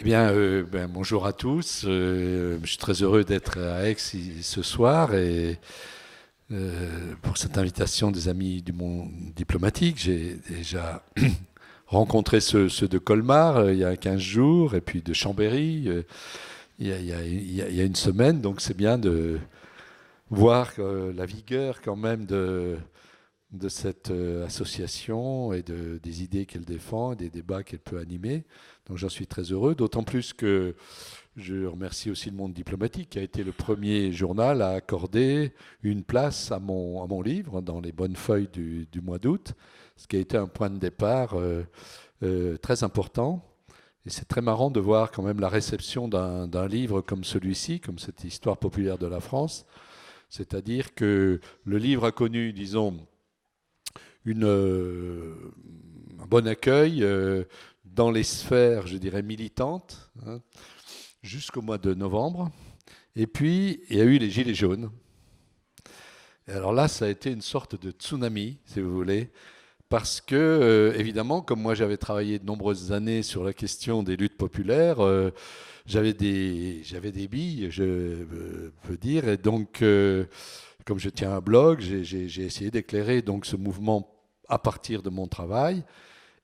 bien, bonjour à tous. Je suis très heureux d'être à Aix ce soir et pour cette invitation des amis du monde diplomatique. J'ai déjà rencontré ceux de Colmar il y a 15 jours et puis de Chambéry il y a une semaine. Donc c'est bien de voir la vigueur quand même de cette association et des idées qu'elle défend, des débats qu'elle peut animer. Donc j'en suis très heureux, d'autant plus que je remercie aussi le monde diplomatique qui a été le premier journal à accorder une place à mon livre dans les bonnes feuilles du mois d'août, ce qui a été un point de départ très important. Et c'est très marrant de voir quand même la réception d'un livre comme celui-ci, comme cette histoire populaire de la France. C'est-à-dire que le livre a connu, disons, un bon accueil dans les sphères, je dirais, militantes, hein, jusqu'au mois de novembre. Et puis, il y a eu les Gilets jaunes. Et alors là, ça a été une sorte de tsunami, si vous voulez, parce que, évidemment, comme moi j'avais travaillé de nombreuses années sur la question des luttes populaires, j'avais des billes, je peux dire, et donc, comme je tiens un blog, j'ai essayé d'éclairer donc ce mouvement à partir de mon travail.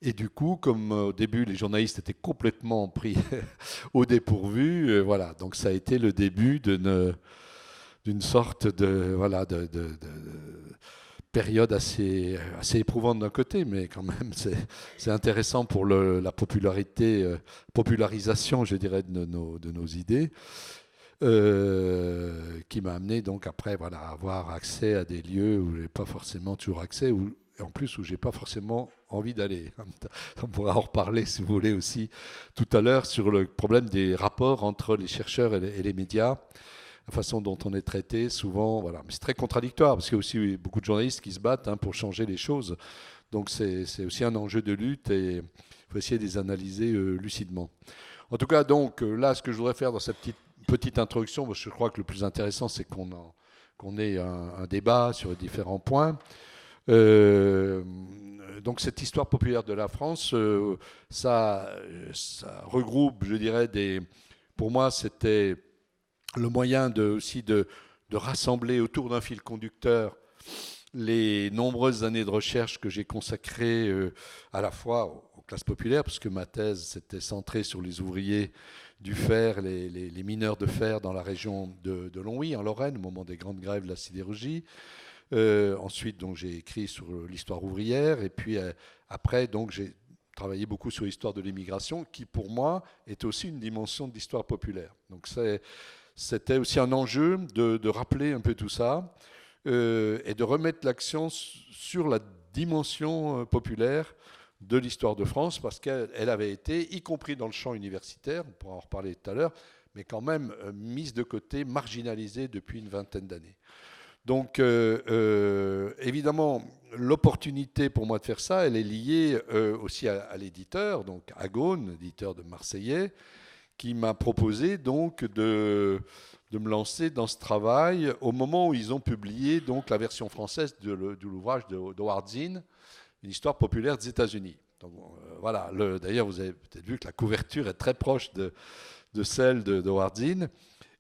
Et du coup, comme au début les journalistes étaient complètement pris au dépourvu, voilà, donc ça a été le début d'une sorte de, voilà, de période assez éprouvante d'un côté, mais quand même c'est intéressant pour la popularité, popularisation, je dirais, de nos idées. Qui m'a amené donc après voilà, à avoir accès à des lieux où je n'ai pas forcément toujours accès, en plus où je n'ai pas forcément envie d'aller. On pourra en reparler si vous voulez aussi tout à l'heure sur le problème des rapports entre les chercheurs et les médias, la façon dont on est traité souvent. Voilà. Mais c'est très contradictoire parce qu'il y a aussi beaucoup de journalistes qui se battent pour changer les choses. Donc c'est aussi un enjeu de lutte et il faut essayer de les analyser lucidement. En tout cas, donc là, ce que je voudrais faire dans cette petite introduction, je crois que le plus intéressant, c'est qu'on ait un débat sur les différents points. Donc cette histoire populaire de la France, ça regroupe, je dirais, pour moi, c'était le moyen aussi de rassembler autour d'un fil conducteur les nombreuses années de recherche que j'ai consacrées à la fois aux classes populaires, parce que ma thèse s'était centrée sur les ouvriers du fer, les mineurs de fer dans la région de Longwy, en Lorraine, au moment des grandes grèves de la sidérurgie. Ensuite, donc, j'ai écrit sur l'histoire ouvrière, et puis après, donc, j'ai travaillé beaucoup sur l'histoire de l'immigration, qui pour moi est aussi une dimension de l'histoire populaire. Donc c'était aussi un enjeu de rappeler un peu tout ça. Et de remettre l'accent sur la dimension populaire de l'histoire de France, parce qu'elle avait été, y compris dans le champ universitaire, on pourra en reparler tout à l'heure, mais quand même mise de côté, marginalisée depuis une vingtaine d'années. Donc, évidemment, l'opportunité pour moi de faire ça, elle est liée aussi à l'éditeur, donc Agone, éditeur de Marseillais, qui m'a proposé donc de me lancer dans ce travail au moment où ils ont publié donc la version française de l'ouvrage d'Howard Zinn, une histoire populaire des États-Unis. Donc voilà, d'ailleurs vous avez peut-être vu que la couverture est très proche de celle d'Howard Zinn.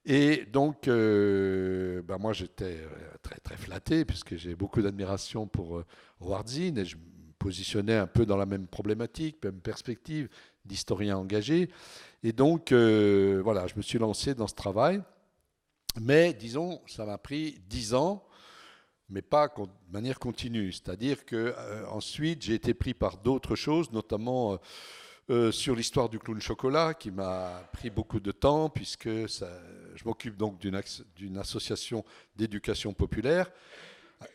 Et donc, moi j'étais très, très flatté puisque j'ai beaucoup d'admiration pour Howard Zinn et je me positionnais un peu dans la même problématique, même perspective d'historien engagé. Et donc, voilà, je me suis lancé dans ce travail. Mais, disons, ça m'a pris 10 ans, mais pas de manière continue. C'est-à-dire qu'ensuite, j'ai été pris par d'autres choses, notamment sur l'histoire du clown chocolat, qui m'a pris beaucoup de temps, puisque je m'occupe donc d'une association d'éducation populaire.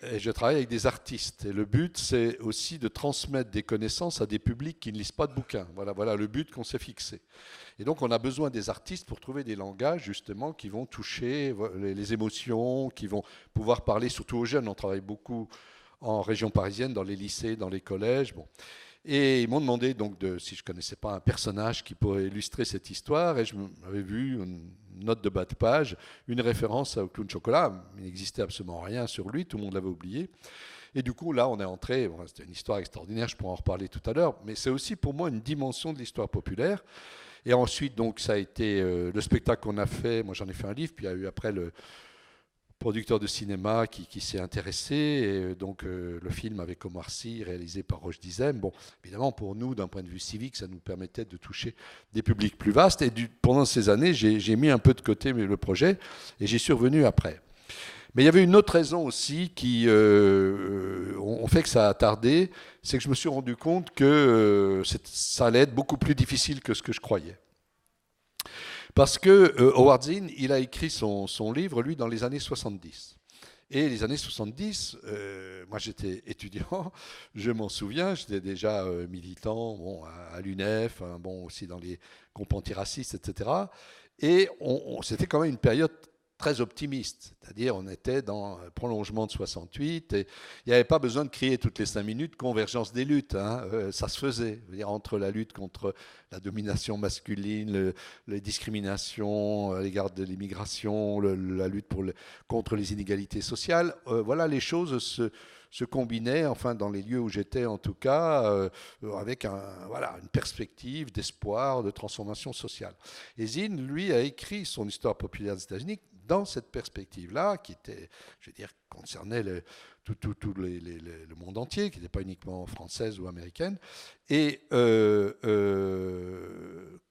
Et je travaille avec des artistes. Et le but, c'est aussi de transmettre des connaissances à des publics qui ne lisent pas de bouquins. Voilà le but qu'on s'est fixé. Et donc, on a besoin des artistes pour trouver des langages, justement, qui vont toucher les émotions, qui vont pouvoir parler surtout aux jeunes. On travaille beaucoup en région parisienne, dans les lycées, dans les collèges. Bon. Et ils m'ont demandé donc si je ne connaissais pas un personnage qui pourrait illustrer cette histoire. Et je m'avais vu une note de bas de page, une référence au clown chocolat. Il n'existait absolument rien sur lui, tout le monde l'avait oublié. Et du coup, là, on est entré, c'était une histoire extraordinaire, je pourrais en reparler tout à l'heure, mais c'est aussi pour moi une dimension de l'histoire populaire. Et ensuite, donc, ça a été le spectacle qu'on a fait. Moi, j'en ai fait un livre, puis il y a eu après le producteur de cinéma qui s'est intéressé. Et donc, le film avec Omar Sy, réalisé par Roche Dizem. Bon, évidemment, pour nous, d'un point de vue civique, ça nous permettait de toucher des publics plus vastes. Et pendant ces années, j'ai mis un peu de côté le projet et j'y suis revenu après. Mais il y avait une autre raison aussi qui ont fait que ça a tardé, c'est que je me suis rendu compte que ça allait être beaucoup plus difficile que ce que je croyais. Parce que Howard Zinn, il a écrit son livre, lui, dans les années 70. Et les années 70, moi j'étais étudiant, je m'en souviens, j'étais déjà militant bon, à l'UNEF, hein, bon, aussi dans les groupes antiracistes, etc. Et c'était quand même une période très optimiste, c'est-à-dire on était dans le prolongement de 68 et il n'y avait pas besoin de crier toutes les 5 minutes convergence des luttes, hein, ça se faisait, je veux dire, entre la lutte contre la domination masculine, les discriminations à l'égard de l'immigration, la lutte contre les inégalités sociales, voilà, les choses se combinaient, enfin dans les lieux où j'étais en tout cas, avec une perspective d'espoir, de transformation sociale. Et Zinn, lui, a écrit son histoire populaire des États-Unis dans cette perspective-là, qui était, je veux dire, concernait tout le monde entier, qui n'était pas uniquement française ou américaine. Et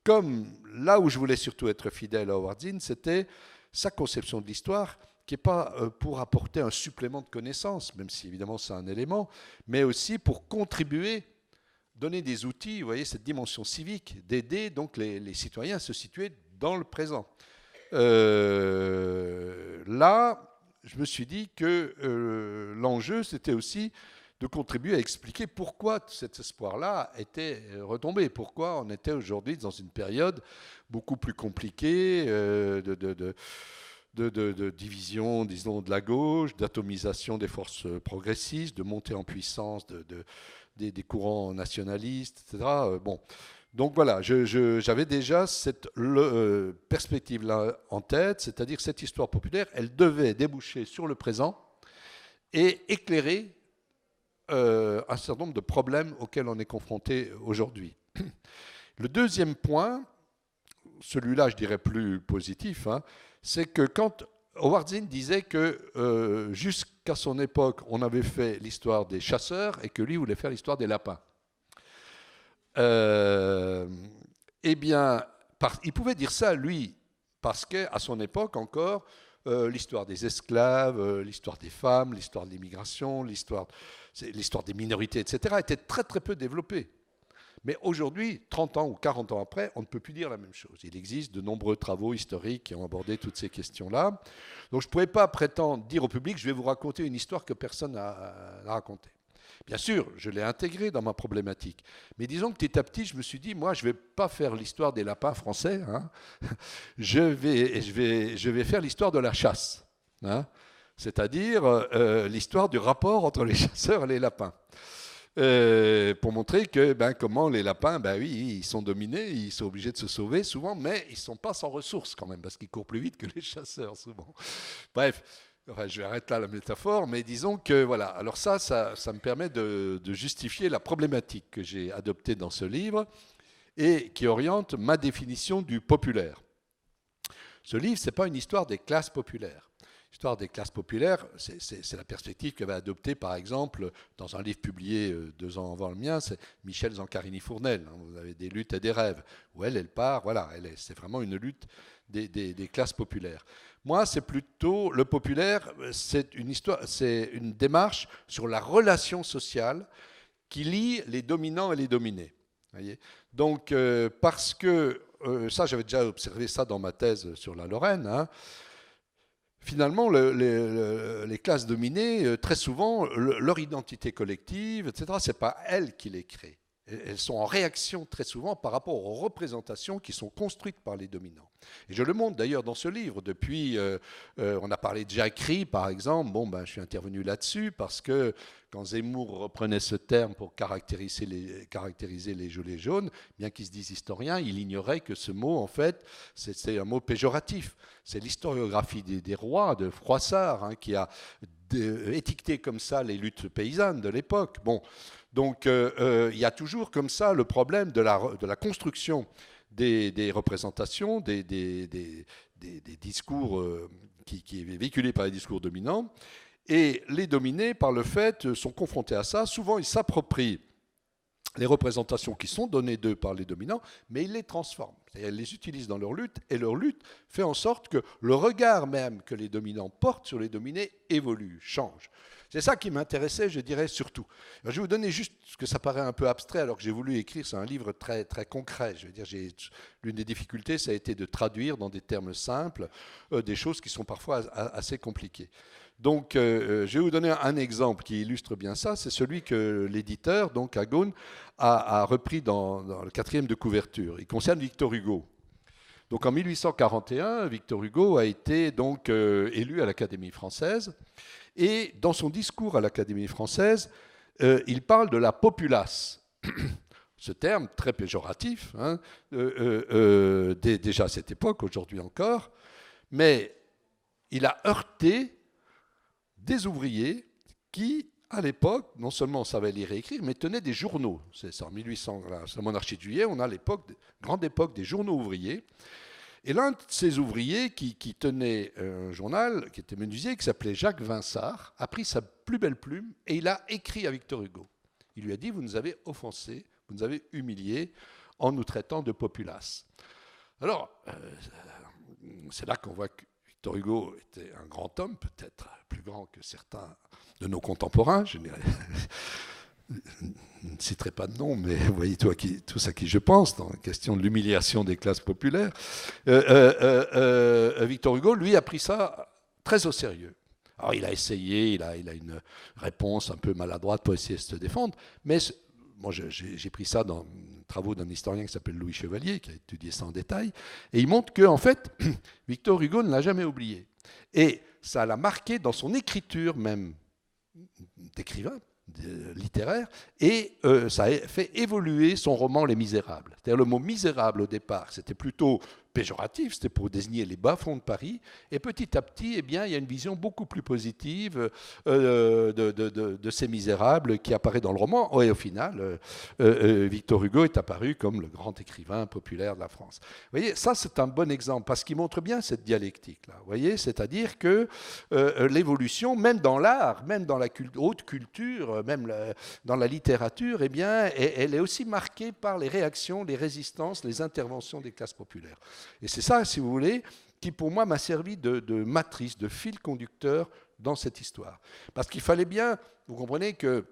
comme là où je voulais surtout être fidèle à Howard Zinn, c'était sa conception de l'histoire, qui n'est pas pour apporter un supplément de connaissances, même si évidemment c'est un élément, mais aussi pour contribuer, donner des outils, vous voyez, cette dimension civique, d'aider donc les citoyens à se situer dans le présent. Là, je me suis dit que l'enjeu, c'était aussi de contribuer à expliquer pourquoi cet espoir-là était retombé, pourquoi on était aujourd'hui dans une période beaucoup plus compliquée de division, disons, de la gauche, d'atomisation des forces progressistes, de montée en puissance des courants nationalistes, etc. Bon. Donc voilà, j'avais déjà cette perspective-là en tête, c'est-à-dire que cette histoire populaire, elle devait déboucher sur le présent et éclairer un certain nombre de problèmes auxquels on est confronté aujourd'hui. Le deuxième point, celui-là je dirais plus positif, hein, c'est que quand Howard Zinn disait que jusqu'à son époque, on avait fait l'histoire des chasseurs et que lui voulait faire l'histoire des lapins. Eh bien, il pouvait dire ça, lui, parce qu'à son époque encore, l'histoire des esclaves, l'histoire des femmes, l'histoire de l'immigration, l'histoire des minorités, etc., était très très peu développée. Mais aujourd'hui, 30 ans ou 40 ans après, on ne peut plus dire la même chose. Il existe de nombreux travaux historiques qui ont abordé toutes ces questions-là. Donc je ne pourrais pas prétendre dire au public, je vais vous raconter une histoire que personne n'a racontée. Bien sûr, je l'ai intégré dans ma problématique. Mais disons que petit à petit, je me suis dit, moi, je ne vais pas faire l'histoire des lapins français. Hein. Je vais faire l'histoire de la chasse. Hein. C'est-à-dire l'histoire du rapport entre les chasseurs et les lapins. Pour montrer que comment les lapins, oui, ils sont dominés, ils sont obligés de se sauver souvent, mais ils ne sont pas sans ressources quand même, parce qu'ils courent plus vite que les chasseurs souvent. Bref. Enfin, je vais arrêter là la métaphore, mais disons que voilà. Alors ça me permet de justifier la problématique que j'ai adoptée dans ce livre et qui oriente ma définition du populaire. Ce livre, ce n'est pas une histoire des classes populaires. L'histoire des classes populaires, c'est la perspective qu'avait adoptée, par exemple, dans un livre publié 2 ans avant le mien, c'est Michel Zancarini-Fournel. Hein, vous avez des luttes et des rêves, où elle part, voilà, c'est vraiment une lutte des classes populaires. Moi, c'est plutôt le populaire, c'est une démarche sur la relation sociale qui lie les dominants et les dominés. Voyez. Donc, parce que ça, j'avais déjà observé ça dans ma thèse sur la Lorraine. Hein, finalement, les classes dominées, très souvent, leur identité collective, etc., c'est pas elles qui les créent. Elles sont en réaction très souvent par rapport aux représentations qui sont construites par les dominants. Et je le montre d'ailleurs dans ce livre. Depuis, on a parlé de jacquerie, par exemple. Bon, je suis intervenu là-dessus parce que quand Zemmour reprenait ce terme pour caractériser les gilets jaunes, bien qu'il se dise historien, il ignorait que ce mot, en fait, c'est un mot péjoratif. C'est l'historiographie des rois de Froissart hein, qui a étiqueté comme ça les luttes paysannes de l'époque. Bon. Donc, il y a toujours comme ça le problème de la construction des représentations, des discours qui est véhiculé par les discours dominants. Et les dominés, par le fait, sont confrontés à ça. Souvent, ils s'approprient les représentations qui sont données d'eux par les dominants, mais ils les transforment. Ils les utilisent dans leur lutte, et leur lutte fait en sorte que le regard même que les dominants portent sur les dominés évolue, change. C'est ça qui m'intéressait, je dirais, surtout. Alors, je vais vous donner juste ce que ça paraît un peu abstrait, alors que j'ai voulu écrire, c'est un livre très, très concret. Je veux dire, l'une des difficultés, ça a été de traduire dans des termes simples des choses qui sont parfois assez compliquées. Donc, je vais vous donner un exemple qui illustre bien ça. C'est celui que l'éditeur, donc Agon, a repris dans le 4e de couverture. Il concerne Victor Hugo. Donc, en 1841, Victor Hugo a été donc élu à l'Académie française. Et dans son discours à l'Académie française, il parle de la populace. Ce terme très péjoratif, hein, déjà à cette époque, aujourd'hui encore, mais il a heurté des ouvriers qui, à l'époque, non seulement savaient lire et écrire, mais tenaient des journaux. C'est en 1800, la monarchie de Juillet, on a grande époque des journaux ouvriers. Et l'un de ces ouvriers qui tenait un journal, qui était menuisier, qui s'appelait Jacques Vinsart, a pris sa plus belle plume et il a écrit à Victor Hugo. Il lui a dit « Vous nous avez offensés, vous nous avez humiliés en nous traitant de populace ». Alors, c'est là qu'on voit que Victor Hugo était un grand homme, peut-être plus grand que certains de nos contemporains. Je ne citerai pas de nom, mais vous voyez tout ça à qui je pense, dans la question de l'humiliation des classes populaires. Victor Hugo, lui, a pris ça très au sérieux. Alors, il a essayé, il a une réponse un peu maladroite pour essayer de se défendre, mais moi, j'ai pris ça dans les travaux d'un historien qui s'appelle Louis Chevalier, qui a étudié ça en détail, et il montre que, en fait, Victor Hugo ne l'a jamais oublié. Et ça l'a marqué dans son écriture même d'écrivain, littéraire, et ça a fait évoluer son roman Les Misérables. C'est-à-dire le mot misérable au départ, c'était plutôt péjoratif, c'était pour désigner les bas-fonds de Paris, et petit à petit, eh bien, il y a une vision beaucoup plus positive de ces misérables qui apparaît dans le roman, et au final, Victor Hugo est apparu comme le grand écrivain populaire de la France. Vous voyez, ça c'est un bon exemple, parce qu'il montre bien cette dialectique-là, vous voyez, c'est-à-dire que l'évolution, même dans l'art, même dans la haute culture, même dans la littérature, eh bien, elle est aussi marquée par les réactions, les résistances, les interventions des classes populaires. Et c'est ça, si vous voulez, qui pour moi m'a servi de matrice, de fil conducteur dans cette histoire. Parce qu'il fallait bien, vous comprenez que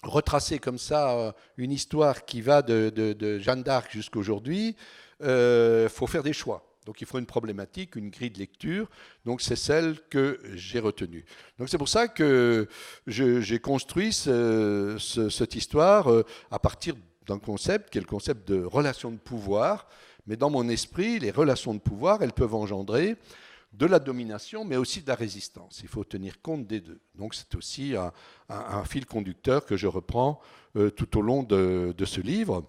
retracer comme ça une histoire qui va de Jeanne d'Arc jusqu'à aujourd'hui, faut faire des choix. Donc il faut une problématique, une grille de lecture. Donc c'est celle que j'ai retenue. Donc c'est pour ça que j'ai construit cette histoire à partir d'un concept qui est le concept de relation de pouvoir. Mais dans mon esprit, les relations de pouvoir, elles peuvent engendrer de la domination, mais aussi de la résistance. Il faut tenir compte des deux. Donc c'est aussi un fil conducteur que je reprends tout au long de ce livre.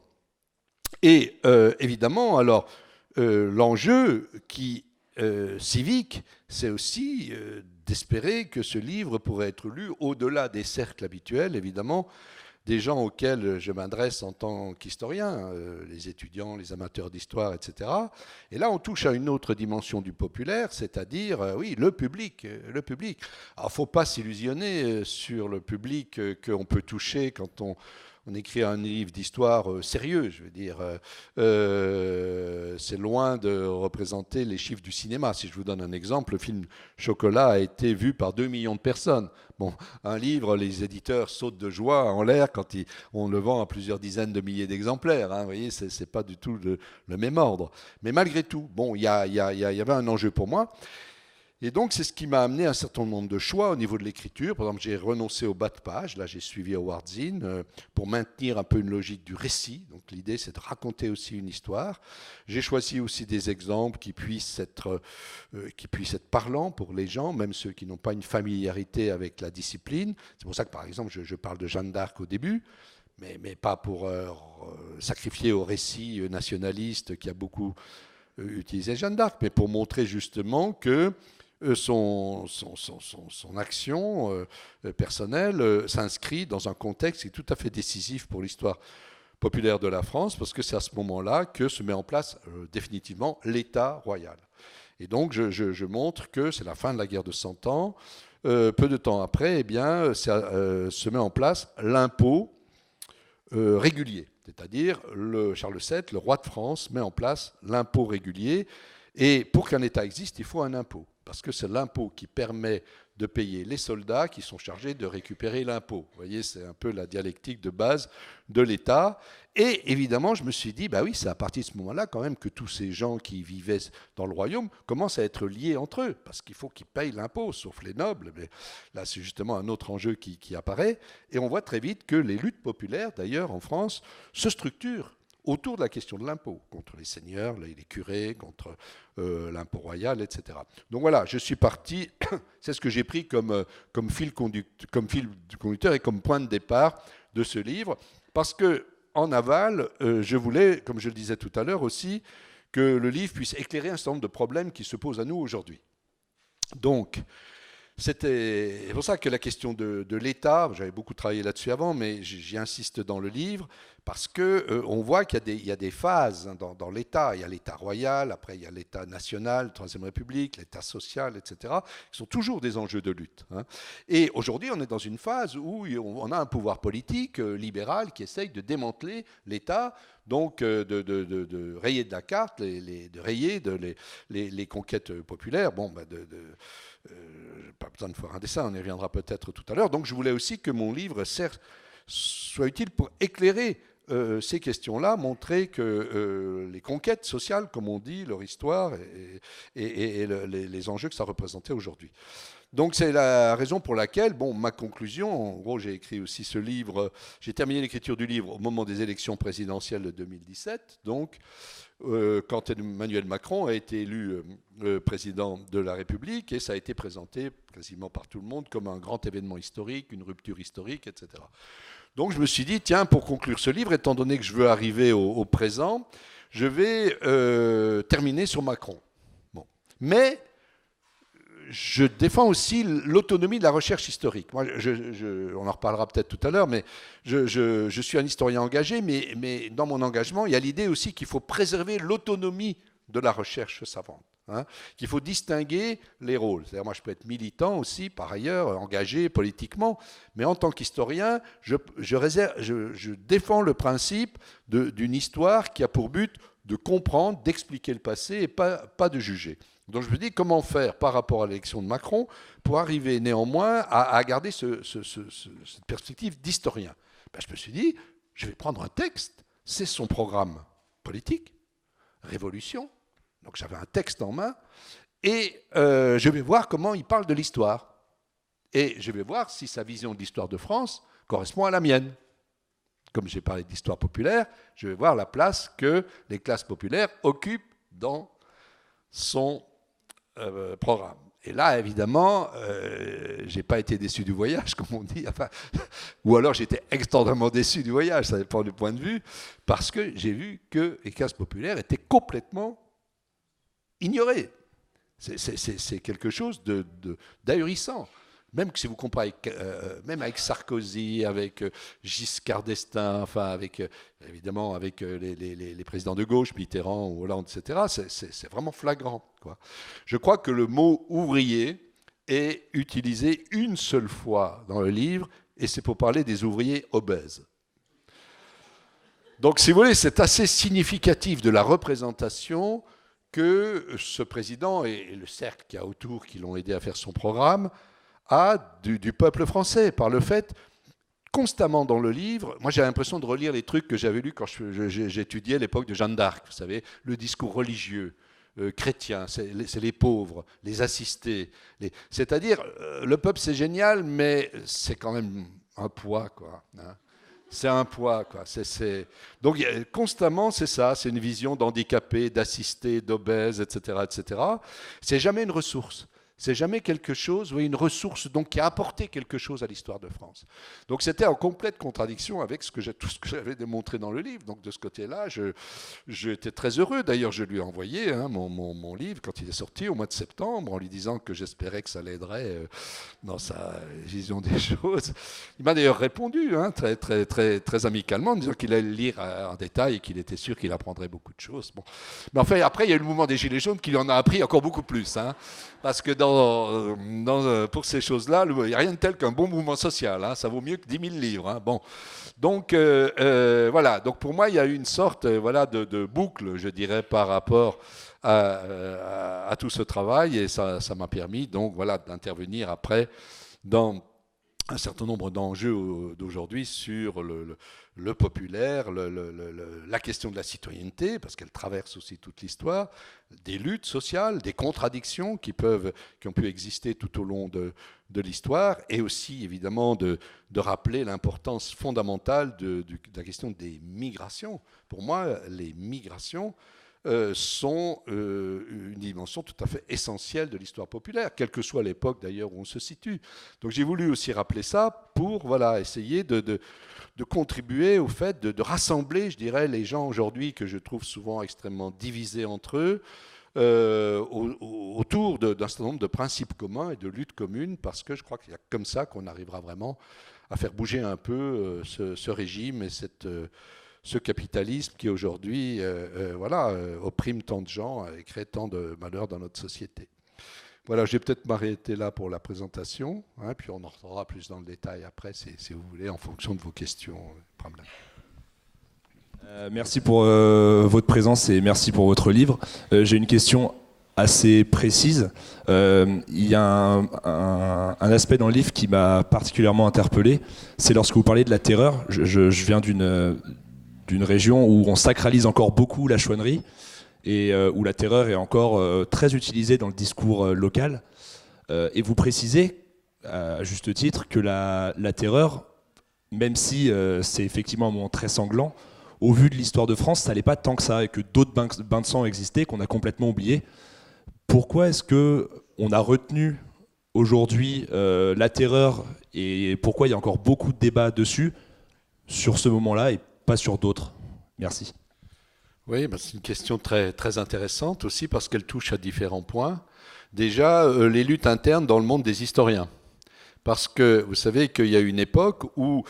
Et évidemment, alors, l'enjeu civique, c'est aussi d'espérer que ce livre pourrait être lu au-delà des cercles habituels, évidemment, des gens auxquels je m'adresse en tant qu'historien, les étudiants, les amateurs d'histoire, etc. Et là, on touche à une autre dimension du populaire, c'est-à-dire, oui, le public. Alors, il ne faut pas s'illusionner sur le public qu'on peut toucher quand on écrit un livre d'histoire sérieux, je veux dire. C'est loin de représenter les chiffres du cinéma. Si je vous donne un exemple, le film Chocolat a été vu par 2 millions de personnes. Bon, un livre, les éditeurs sautent de joie en l'air quand on le vend à plusieurs dizaines de milliers d'exemplaires. Hein, vous voyez, c'est pas du tout le même ordre. Mais malgré tout, bon, il y avait un enjeu pour moi. Et donc, c'est ce qui m'a amené à un certain nombre de choix au niveau de l'écriture. Par exemple, j'ai renoncé au bas de page. Là, j'ai suivi Howard Zinn pour maintenir un peu une logique du récit. Donc, l'idée, c'est de raconter aussi une histoire. J'ai choisi aussi des exemples qui puissent être parlants pour les gens, même ceux qui n'ont pas une familiarité avec la discipline. C'est pour ça que, par exemple, je parle de Jeanne d'Arc au début, mais pas pour sacrifier au récit nationaliste qui a beaucoup utilisé Jeanne d'Arc, mais pour montrer justement que son action personnelle s'inscrit dans un contexte qui est tout à fait décisif pour l'histoire populaire de la France, parce que c'est à ce moment-là que se met en place définitivement l'État royal. Et donc je montre que c'est la fin de la guerre de 100 ans. Peu de temps après, eh bien, se met en place l'impôt régulier. C'est-à-dire Charles VII, le roi de France, met en place l'impôt régulier. Et pour qu'un État existe, il faut un impôt. Parce que c'est l'impôt qui permet de payer les soldats qui sont chargés de récupérer l'impôt. Vous voyez, c'est un peu la dialectique de base de l'État. Et évidemment, je me suis dit, bah oui, c'est à partir de ce moment-là quand même que tous ces gens qui vivaient dans le royaume commencent à être liés entre eux, parce qu'il faut qu'ils payent l'impôt, sauf les nobles. Mais là, c'est justement un autre enjeu qui apparaît. Et on voit très vite que les luttes populaires, d'ailleurs, en France, se structurent autour de la question de l'impôt, contre les seigneurs, les curés, contre l'impôt royal, etc. Donc voilà, je suis parti, c'est ce que j'ai pris comme fil conducteur et comme point de départ de ce livre, parce que en aval, je voulais, comme je le disais tout à l'heure aussi, que le livre puisse éclairer un certain nombre de problèmes qui se posent à nous aujourd'hui. Donc, c'est pour ça que la question de l'État, j'avais beaucoup travaillé là-dessus avant, mais j'y insiste dans le livre, parce qu'on voit qu'il y a des phases dans l'État. Il y a l'État royal, après il y a l'État national, Troisième République, l'État social, etc., qui sont toujours des enjeux de lutte. Et aujourd'hui, on est dans une phase où on a un pouvoir politique libéral qui essaye de démanteler l'État, donc de rayer de la carte, de rayer les conquêtes populaires. Bon, pas besoin de faire un dessin, on y reviendra peut-être tout à l'heure. Donc je voulais aussi que mon livre soit utile pour éclairer ces questions-là, montrer que les conquêtes sociales, comme on dit, leur histoire et les enjeux que ça représentait aujourd'hui. Donc c'est la raison pour laquelle, ma conclusion, en gros j'ai écrit aussi ce livre, j'ai terminé l'écriture du livre au moment des élections présidentielles de 2017, donc quand Emmanuel Macron a été élu président de la République, et ça a été présenté quasiment par tout le monde comme un grand événement historique, une rupture historique, etc. Donc je me suis dit, tiens, pour conclure ce livre, étant donné que je veux arriver au présent, je vais terminer sur Macron. Bon. Mais je défends aussi l'autonomie de la recherche historique. Moi, on en reparlera peut-être tout à l'heure, mais je suis un historien engagé, mais dans mon engagement, il y a l'idée aussi qu'il faut préserver l'autonomie de la recherche savante, qu'il faut distinguer les rôles. C'est-à-dire, moi, je peux être militant aussi, par ailleurs, engagé politiquement, mais en tant qu'historien, je défends le principe d'une histoire qui a pour but de comprendre, d'expliquer le passé et pas de juger. Donc je me dis comment faire par rapport à l'élection de Macron pour arriver néanmoins à garder cette perspective d'historien. Je me suis dit, je vais prendre un texte, c'est son programme politique, Révolution, donc j'avais un texte en main, et je vais voir comment il parle de l'histoire. Et je vais voir si sa vision de l'histoire de France correspond à la mienne. Comme j'ai parlé d'histoire populaire, je vais voir la place que les classes populaires occupent dans son programme. Et là, évidemment, j'ai pas été déçu du voyage, comme on dit, ou alors j'étais extraordinairement déçu du voyage, ça dépend du point de vue, parce que j'ai vu que les classes populaires étaient complètement ignorées. C'est quelque chose d'ahurissant. Même si vous comparez même avec Sarkozy, avec Giscard d'Estaing, évidemment avec les présidents de gauche, Mitterrand, Hollande, etc., c'est vraiment flagrant, quoi. Je crois que le mot ouvrier est utilisé une seule fois dans le livre, et c'est pour parler des ouvriers obèses. Donc, si vous voulez, c'est assez significatif de la représentation que ce président et le cercle qu'il y a autour qui l'ont aidé à faire son programme du peuple français, par le fait, constamment dans le livre, moi j'ai l'impression de relire les trucs que j'avais lus quand j'étudiais l'époque de Jeanne d'Arc, vous savez, le discours religieux, chrétien, c'est les pauvres, les assistés, c'est-à-dire, le peuple c'est génial, mais c'est quand même un poids, quoi. C'est un poids, quoi. Donc constamment, c'est ça, c'est une vision d'handicapés, d'assistés, d'obèses, etc., etc. C'est jamais une ressource. C'est jamais quelque chose, une ressource donc, qui a apporté quelque chose à l'histoire de France. Donc c'était en complète contradiction avec tout ce que j'avais démontré dans le livre. Donc de ce côté-là, j'étais très heureux. D'ailleurs, je lui ai envoyé mon livre quand il est sorti au mois de septembre en lui disant que j'espérais que ça l'aiderait dans sa vision des choses. Il m'a d'ailleurs répondu très, très, très, très amicalement en disant qu'il allait le lire en détail et qu'il était sûr qu'il apprendrait beaucoup de choses. Bon. Mais enfin, après, il y a eu le mouvement des Gilets jaunes qui en a appris encore beaucoup plus. Parce que pour ces choses-là, il n'y a rien de tel qu'un bon mouvement social. Ça vaut mieux que 10 000 livres. Bon. Donc, voilà. Donc, pour moi, il y a eu une sorte de boucle, je dirais, par rapport à tout ce travail. Et ça m'a permis, donc, d'intervenir après dans un certain nombre d'enjeux d'aujourd'hui sur le populaire, la question de la citoyenneté, parce qu'elle traverse aussi toute l'histoire, des luttes sociales, des contradictions qui ont pu exister tout au long de l'histoire, et aussi évidemment de rappeler l'importance fondamentale de la question des migrations. Pour moi, les migrations sont une dimension tout à fait essentielle de l'histoire populaire, quelle que soit l'époque d'ailleurs où on se situe. Donc j'ai voulu aussi rappeler ça pour essayer de contribuer au fait de rassembler, je dirais, les gens aujourd'hui que je trouve souvent extrêmement divisés entre eux, autour d'un certain nombre de principes communs et de luttes communes, parce que je crois qu'il y a comme ça qu'on arrivera vraiment à faire bouger un peu ce régime et ce capitalisme qui aujourd'hui opprime tant de gens et crée tant de malheurs dans notre société. Voilà, je vais peut-être m'arrêter là pour la présentation, puis on en reviendra plus dans le détail après, si vous voulez, en fonction de vos questions. Merci pour votre présence et merci pour votre livre. J'ai une question assez précise. Il y a un aspect dans le livre qui m'a particulièrement interpellé, c'est lorsque vous parlez de la terreur. Je viens d'une région où on sacralise encore beaucoup la chouannerie et où la terreur est encore très utilisée dans le discours local. Et vous précisez, à juste titre, que la terreur, même si c'est effectivement un moment très sanglant, au vu de l'histoire de France, ça n'allait pas tant que ça et que d'autres bains de sang existaient qu'on a complètement oubliés. Pourquoi est-ce qu'on a retenu aujourd'hui la terreur et pourquoi il y a encore beaucoup de débats dessus sur ce moment-là et pas sur d'autres? Merci. Oui, c'est une question très, très intéressante aussi parce qu'elle touche à différents points. Déjà, les luttes internes dans le monde des historiens. Parce que vous savez qu'il y a une époque où,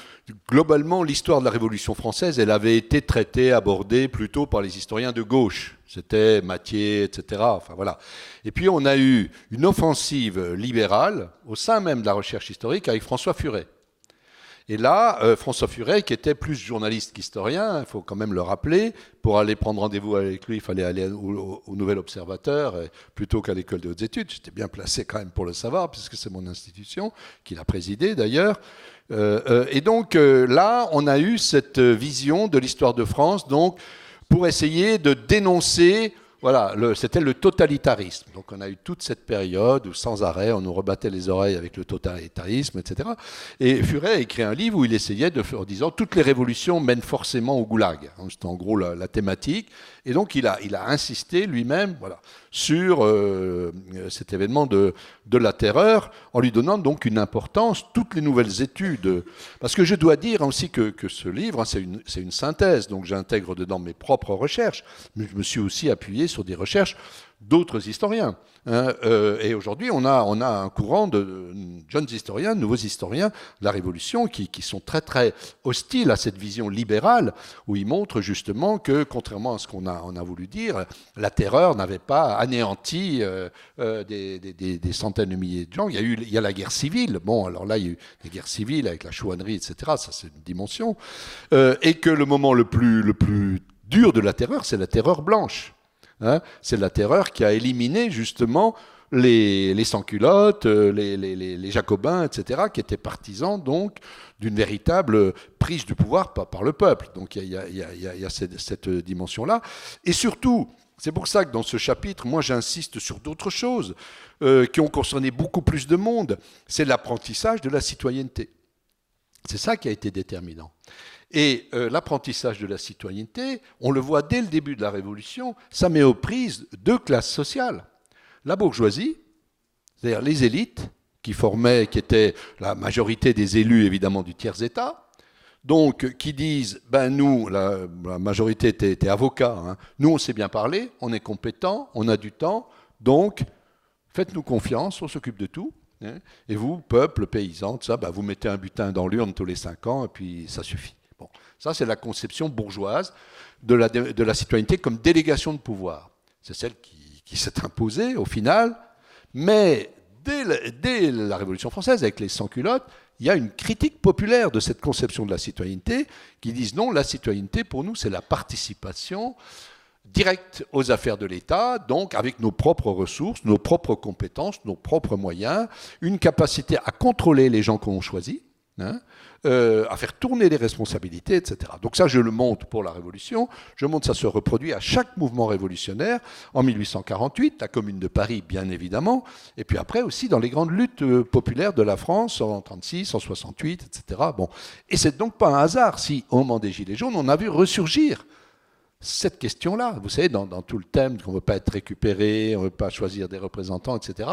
globalement, l'histoire de la Révolution française, elle avait été traitée, abordée plutôt par les historiens de gauche. C'était Mathieu, etc. Enfin, voilà. Et puis, on a eu une offensive libérale au sein même de la recherche historique avec François Furet. Et là, François Furet, qui était plus journaliste qu'historien, il faut quand même le rappeler, pour aller prendre rendez-vous avec lui, il fallait aller au Nouvel Observateur plutôt qu'à l'École des Hautes Études. J'étais bien placé quand même pour le savoir, puisque c'est mon institution, qu'il a présidée d'ailleurs. Et donc là, on a eu cette vision de l'histoire de France, donc, pour essayer de dénoncer... Voilà, c'était le totalitarisme. Donc on a eu toute cette période où sans arrêt on nous rebattait les oreilles avec le totalitarisme, etc. Et Furet a écrit un livre où il essayait en disant toutes les révolutions mènent forcément au goulag. C'était en gros la thématique. Et donc il a insisté lui-même sur cet événement de la terreur en lui donnant donc une importance, toutes les nouvelles études. Parce que je dois dire aussi que ce livre, c'est une synthèse. Donc j'intègre dedans mes propres recherches, mais je me suis aussi appuyé sur des recherches d'autres historiens. Et aujourd'hui, on a un courant de jeunes historiens, de nouveaux historiens de la Révolution qui sont très très hostiles à cette vision libérale où ils montrent justement que, contrairement à ce qu'on a voulu dire, la terreur n'avait pas anéanti des centaines de milliers de gens. Il y a la guerre civile. Bon, alors là, il y a eu des guerres civiles avec la chouannerie, etc. Ça, c'est une dimension. Et que le moment le plus dur de la terreur, c'est la terreur blanche. C'est la terreur qui a éliminé justement les sans-culottes, les jacobins, etc., qui étaient partisans donc d'une véritable prise du pouvoir par le peuple. Donc il y a cette dimension-là. Et surtout, c'est pour ça que dans ce chapitre, moi j'insiste sur d'autres choses qui ont concerné beaucoup plus de monde. C'est l'apprentissage de la citoyenneté. C'est ça qui a été déterminant. Et l'apprentissage de la citoyenneté, on le voit dès le début de la Révolution, ça met aux prises deux classes sociales. La bourgeoisie c'est-à-dire les élites qui étaient la majorité des élus évidemment du tiers-État, donc qui disent, ben nous, la majorité était avocats, hein, nous on sait bien parler, on est compétents, on a du temps, donc faites-nous confiance, on s'occupe de tout. Hein, et vous, peuple, paysan, tout ça, ben vous mettez un butin dans l'urne tous les 5 ans et puis ça suffit. Bon, ça c'est la conception bourgeoise de la citoyenneté comme délégation de pouvoir. C'est celle qui s'est imposée au final, mais dès la Révolution française, avec les sans-culottes, il y a une critique populaire de cette conception de la citoyenneté qui disent non, la citoyenneté pour nous c'est la participation directe aux affaires de l'État, donc avec nos propres ressources, nos propres compétences, nos propres moyens, une capacité à contrôler les gens qu'on choisit, hein, à faire tourner les responsabilités, etc. Donc ça, je le montre pour la Révolution, je montre ça se reproduit à chaque mouvement révolutionnaire, en 1848, la Commune de Paris, bien évidemment, et puis après aussi dans les grandes luttes populaires de la France, en 1936, en 1968, etc. Bon. Et c'est donc pas un hasard si, au moment des Gilets jaunes, on a vu ressurgir cette question-là. Vous savez, dans tout le thème qu'on ne veut pas être récupéré, on ne veut pas choisir des représentants, etc.,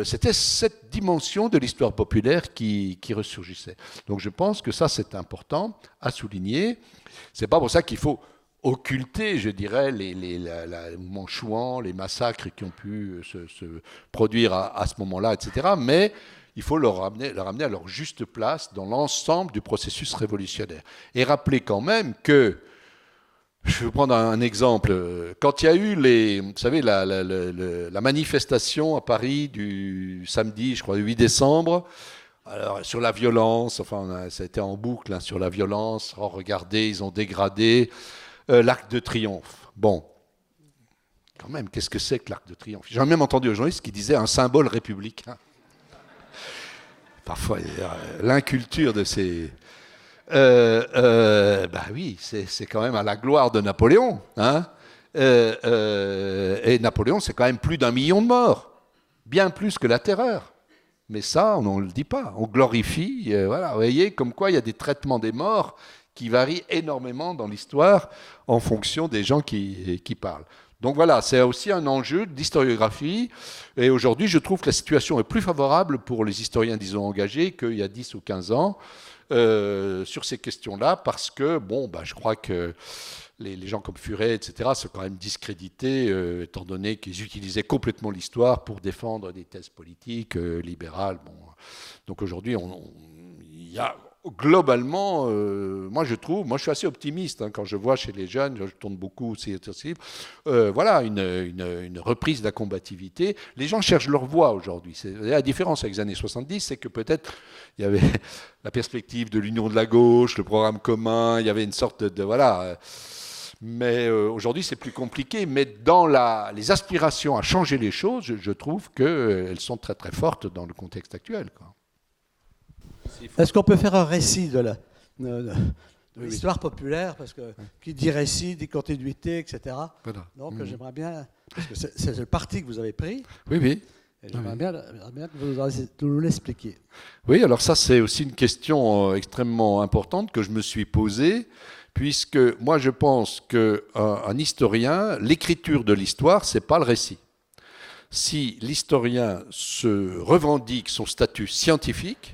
c'était cette dimension de l'histoire populaire qui ressurgissait. Donc je pense que ça, c'est important à souligner. Ce n'est pas pour ça qu'il faut occulter, je dirais, le mouvement Chouan, les massacres qui ont pu se produire à ce moment-là, etc., mais il faut leur ramener à leur juste place dans l'ensemble du processus révolutionnaire. Et rappeler quand même que, je vais vous prendre un exemple. Quand il y a eu vous savez, la manifestation à Paris du samedi, je crois, le 8 décembre, alors, sur la violence, enfin, ça a été en boucle, hein, sur la violence. Oh, regardez, ils ont dégradé l'Arc de Triomphe. Bon, quand même, qu'est-ce que c'est que l'Arc de Triomphe? J'ai même entendu un journaliste qui disait un symbole républicain. Parfois, l'inculture de ces... bah oui, c'est quand même à la gloire de Napoléon. Hein, et Napoléon, c'est quand même plus d'1 million de morts. Bien plus que la terreur. Mais ça, on ne le dit pas. On glorifie. Voilà, vous voyez, comme quoi il y a des traitements des morts qui varient énormément dans l'histoire en fonction des gens qui parlent. Donc voilà, c'est aussi un enjeu d'historiographie. Et aujourd'hui, je trouve que la situation est plus favorable pour les historiens, disons, engagés qu'il y a 10 ou 15 ans. Sur ces questions-là, parce que, bon, je crois que les gens comme Furet, etc., sont quand même discrédités, étant donné qu'ils utilisaient complètement l'histoire pour défendre des thèses politiques libérales. Bon. Donc aujourd'hui, il y a globalement, moi je suis assez optimiste hein, quand je vois chez les jeunes, je tourne beaucoup aussi, voilà, une reprise de la combativité. Les gens cherchent leur voie aujourd'hui. La différence avec les années 70, c'est que peut-être il y avait la perspective de l'union de la gauche, le programme commun, il y avait une sorte de voilà. Mais aujourd'hui, c'est plus compliqué. Mais dans les aspirations à changer les choses, je trouve qu'elles sont très très fortes dans le contexte actuel, quoi. Est-ce qu'on peut faire un récit de l'histoire populaire, parce que qui dit récit, dit continuité, etc. Voilà. Donc j'aimerais bien, parce que c'est le parti que vous avez pris. Oui, oui. Et j'aimerais bien que vous nous l'expliquiez. Oui, alors ça c'est aussi une question extrêmement importante que je me suis posée, puisque moi je pense qu'un historien, l'écriture de l'histoire, c'est pas le récit. Si l'historien se revendique son statut scientifique,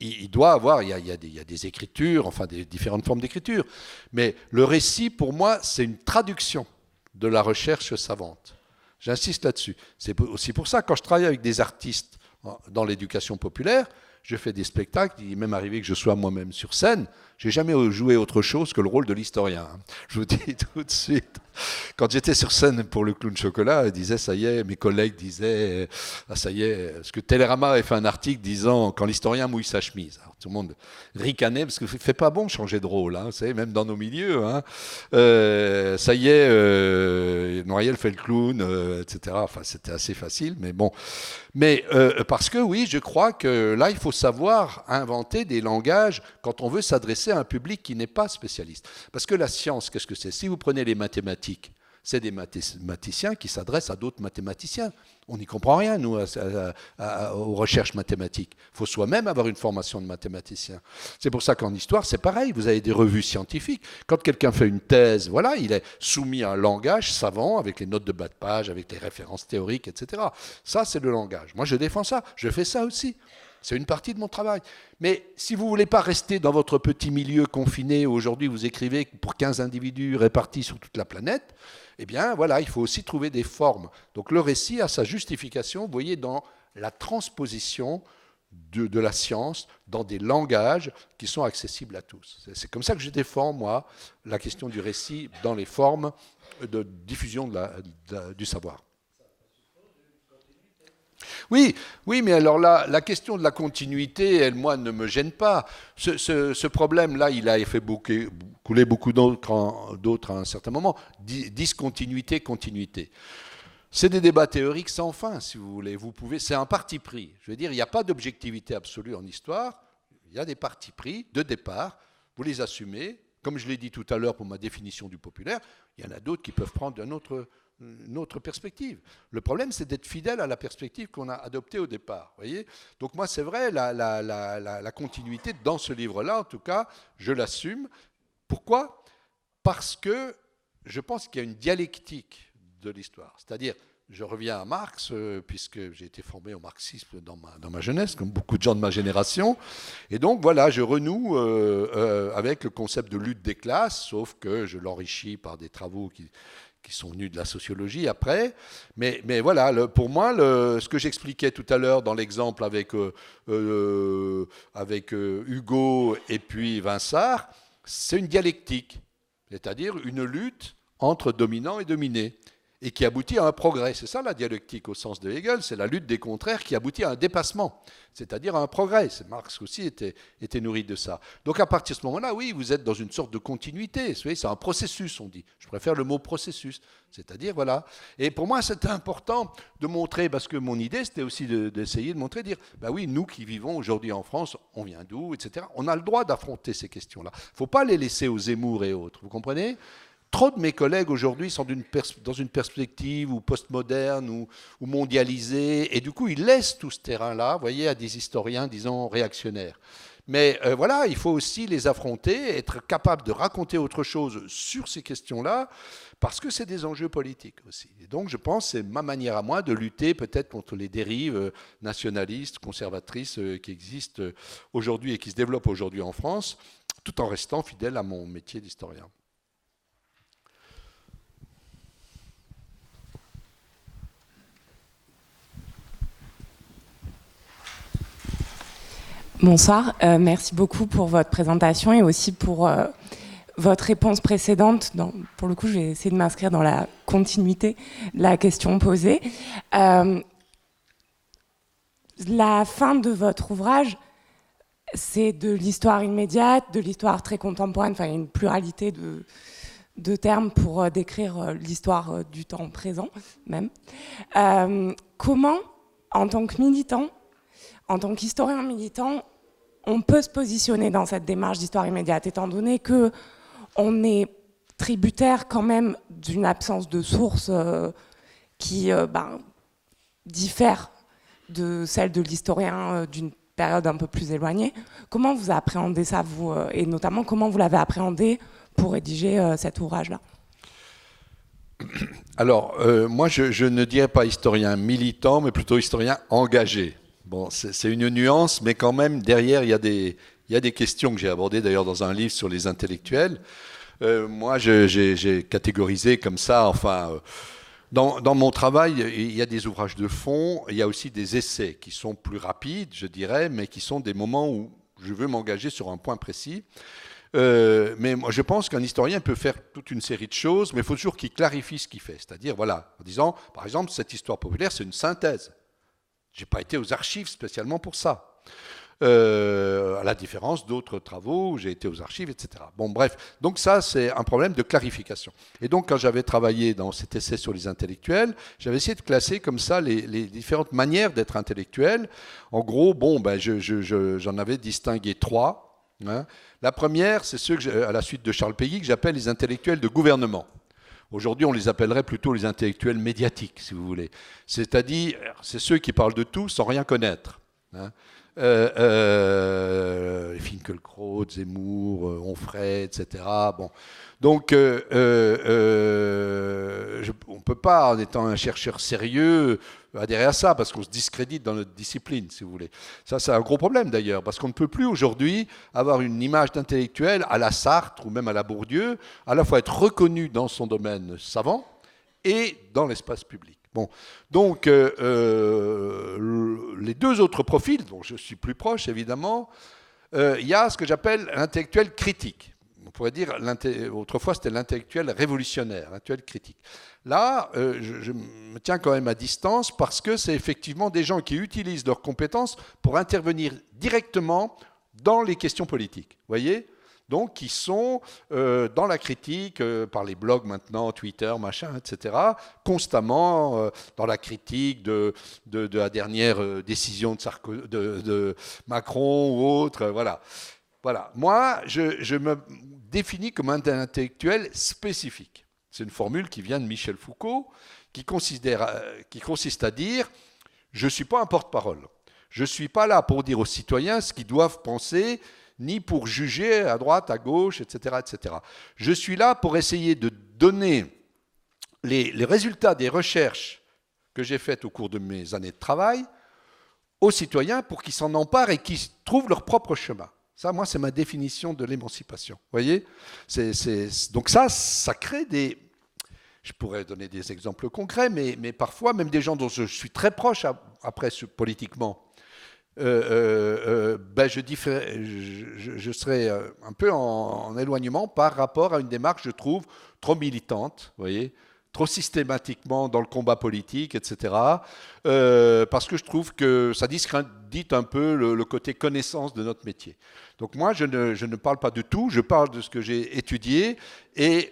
il doit avoir, il y a des écritures, enfin des différentes formes d'écriture. Mais le récit, pour moi, c'est une traduction de la recherche savante. J'insiste là-dessus. C'est aussi pour ça, quand je travaille avec des artistes dans l'éducation populaire, je fais des spectacles, il est même arrivé que je sois moi-même sur scène. J'ai jamais joué autre chose que le rôle de l'historien. Je vous dis tout de suite. Quand j'étais sur scène pour le Clown Chocolat, je disais, ça y est, mes collègues disaient, ah, ça y est, parce que Télérama avait fait un article disant, quand l'historien mouille sa chemise. Alors, tout le monde ricanait, parce que ça fait pas bon de changer de rôle, hein, vous savez, même dans nos milieux. Hein. Ça y est, Noiriel fait le clown, etc. Enfin, c'était assez facile, mais bon. Mais parce que oui, je crois que là, il faut savoir inventer des langages quand on veut s'adresser à un public qui n'est pas spécialiste. Parce que la science, qu'est-ce que c'est? Si vous prenez les mathématiques, c'est des mathématiciens qui s'adressent à d'autres mathématiciens. On n'y comprend rien, nous, aux recherches mathématiques. Il faut soi-même avoir une formation de mathématicien. C'est pour ça qu'en histoire, c'est pareil. Vous avez des revues scientifiques. Quand quelqu'un fait une thèse, voilà, il est soumis à un langage savant, avec les notes de bas de page, avec les références théoriques, etc. Ça, c'est le langage. Moi, je défends ça. Je fais ça aussi. C'est une partie de mon travail. Mais si vous ne voulez pas rester dans votre petit milieu confiné, où aujourd'hui vous écrivez pour 15 individus répartis sur toute la planète, eh bien voilà, il faut aussi trouver des formes. Donc le récit a sa justification, vous voyez, dans la transposition de la science dans des langages qui sont accessibles à tous. C'est comme ça que je défends, moi, la question du récit dans les formes de diffusion du savoir. Oui, mais alors là, la question de la continuité, elle, moi, ne me gêne pas. Ce problème-là, il a fait couler beaucoup d'autres à un certain moment. Discontinuité, continuité. C'est des débats théoriques sans fin, si vous voulez. C'est un parti pris. Je veux dire, il n'y a pas d'objectivité absolue en histoire. Il y a des partis pris de départ. Vous les assumez. Comme je l'ai dit tout à l'heure pour ma définition du populaire, il y en a d'autres qui peuvent prendre une autre perspective. Le problème, c'est d'être fidèle à la perspective qu'on a adoptée au départ. Voyez. Donc moi, c'est vrai, la continuité dans ce livre-là, en tout cas, je l'assume. Pourquoi ? Parce que je pense qu'il y a une dialectique de l'histoire. C'est-à-dire, je reviens à Marx, puisque j'ai été formé au marxisme dans ma jeunesse, comme beaucoup de gens de ma génération. Et donc, voilà, je renoue avec le concept de lutte des classes, sauf que je l'enrichis par des travaux qui sont venus de la sociologie après. Mais voilà, pour moi, ce que j'expliquais tout à l'heure dans l'exemple avec Hugo et puis Vinsart, c'est une dialectique, c'est-à-dire une lutte entre dominant et dominé, et qui aboutit à un progrès. C'est ça la dialectique au sens de Hegel, c'est la lutte des contraires qui aboutit à un dépassement, c'est-à-dire à un progrès. Marx aussi était nourri de ça. Donc à partir de ce moment-là, oui, vous êtes dans une sorte de continuité. Vous voyez, c'est un processus, on dit. Je préfère le mot processus, c'est-à-dire, voilà. Et pour moi, c'était important de montrer, parce que mon idée, c'était aussi d'essayer de montrer, de dire, ben oui, nous qui vivons aujourd'hui en France, on vient d'où, etc. On a le droit d'affronter ces questions-là. Il ne faut pas les laisser aux Zemmour et autres, vous comprenez ? Trop de mes collègues aujourd'hui sont dans une perspective ou postmoderne ou mondialisée, et du coup ils laissent tout ce terrain-là, vous voyez, à des historiens, disons, réactionnaires. Mais voilà, il faut aussi les affronter, être capable de raconter autre chose sur ces questions-là, parce que c'est des enjeux politiques aussi. Et donc je pense que c'est ma manière à moi de lutter peut-être contre les dérives nationalistes, conservatrices qui existent aujourd'hui et qui se développent aujourd'hui en France, tout en restant fidèle à mon métier d'historien. Bonsoir, merci beaucoup pour votre présentation et aussi pour votre réponse précédente. Pour le coup, je vais essayer de m'inscrire dans la continuité de la question posée. La fin de votre ouvrage, c'est de l'histoire immédiate, de l'histoire très contemporaine, enfin il y a une pluralité de termes pour décrire l'histoire du temps présent même. Comment, en tant que militant, en tant qu'historien militant, on peut se positionner dans cette démarche d'histoire immédiate, étant donné qu'on est tributaire quand même d'une absence de sources qui diffère de celle de l'historien d'une période un peu plus éloignée. Comment vous appréhendez ça, vous, et notamment comment vous l'avez appréhendé pour rédiger cet ouvrage-là ? Alors, moi, je ne dirais pas historien militant, mais plutôt historien engagé. Bon, c'est une nuance, mais quand même, derrière, il y a des questions que j'ai abordées, d'ailleurs, dans un livre sur les intellectuels. Moi, j'ai catégorisé comme ça, enfin... Dans mon travail, il y a des ouvrages de fond, il y a aussi des essais qui sont plus rapides, je dirais, mais qui sont des moments où je veux m'engager sur un point précis. Mais moi, je pense qu'un historien peut faire toute une série de choses, mais il faut toujours qu'il clarifie ce qu'il fait. C'est-à-dire, voilà, en disant, par exemple, cette histoire populaire, c'est une synthèse. Je n'ai pas été aux archives spécialement pour ça. À la différence d'autres travaux où j'ai été aux archives, etc. Bon, bref, donc ça, c'est un problème de clarification. Et donc, quand j'avais travaillé dans cet essai sur les intellectuels, j'avais essayé de classer comme ça les différentes manières d'être intellectuel. En gros, bon, j'en avais distingué 3. Hein. La première, c'est ceux à la suite de Charles Péguy, que j'appelle les intellectuels de gouvernement. Aujourd'hui, on les appellerait plutôt les intellectuels médiatiques, si vous voulez. C'est-à-dire, c'est ceux qui parlent de tout sans rien connaître. Hein. Finkielkraut, Zemmour, Onfray, etc. Bon. Donc, on ne peut pas, en étant un chercheur sérieux, adhérer à ça, parce qu'on se discrédite dans notre discipline, si vous voulez. Ça, c'est un gros problème, d'ailleurs, parce qu'on ne peut plus, aujourd'hui, avoir une image d'intellectuel à la Sartre ou même à la Bourdieu, à la fois être reconnu dans son domaine savant et dans l'espace public. Bon, donc, les deux autres profils, dont je suis plus proche, évidemment, il y a ce que j'appelle l'intellectuel critique. On pourrait dire, autrefois, c'était l'intellectuel révolutionnaire, l'intellectuel critique. Là, je me tiens quand même à distance parce que c'est effectivement des gens qui utilisent leurs compétences pour intervenir directement dans les questions politiques. Vous voyez ? Donc, qui sont dans la critique, par les blogs maintenant, Twitter, machin, etc., constamment dans la critique de la dernière décision de Macron ou autre, voilà. Voilà. Moi, je me définis comme un intellectuel spécifique. C'est une formule qui vient de Michel Foucault, qui consiste à dire « je ne suis pas un porte-parole. Je ne suis pas là pour dire aux citoyens ce qu'ils doivent penser, ni pour juger à droite, à gauche, etc., etc. Je suis là pour essayer de donner les résultats des recherches que j'ai faites au cours de mes années de travail aux citoyens pour qu'ils s'en emparent et qu'ils trouvent leur propre chemin. » Ça, moi, c'est ma définition de l'émancipation. Vous voyez ? Donc ça crée des... Je pourrais donner des exemples concrets, mais parfois, même des gens dont je suis très proche après politiquement, je serais un peu en éloignement par rapport à une démarche, je trouve, trop militante, vous voyez, trop systématiquement dans le combat politique, etc. Parce que je trouve que ça discrédite un peu le côté connaissance de notre métier. Donc moi, je ne parle pas de tout, je parle de ce que j'ai étudié et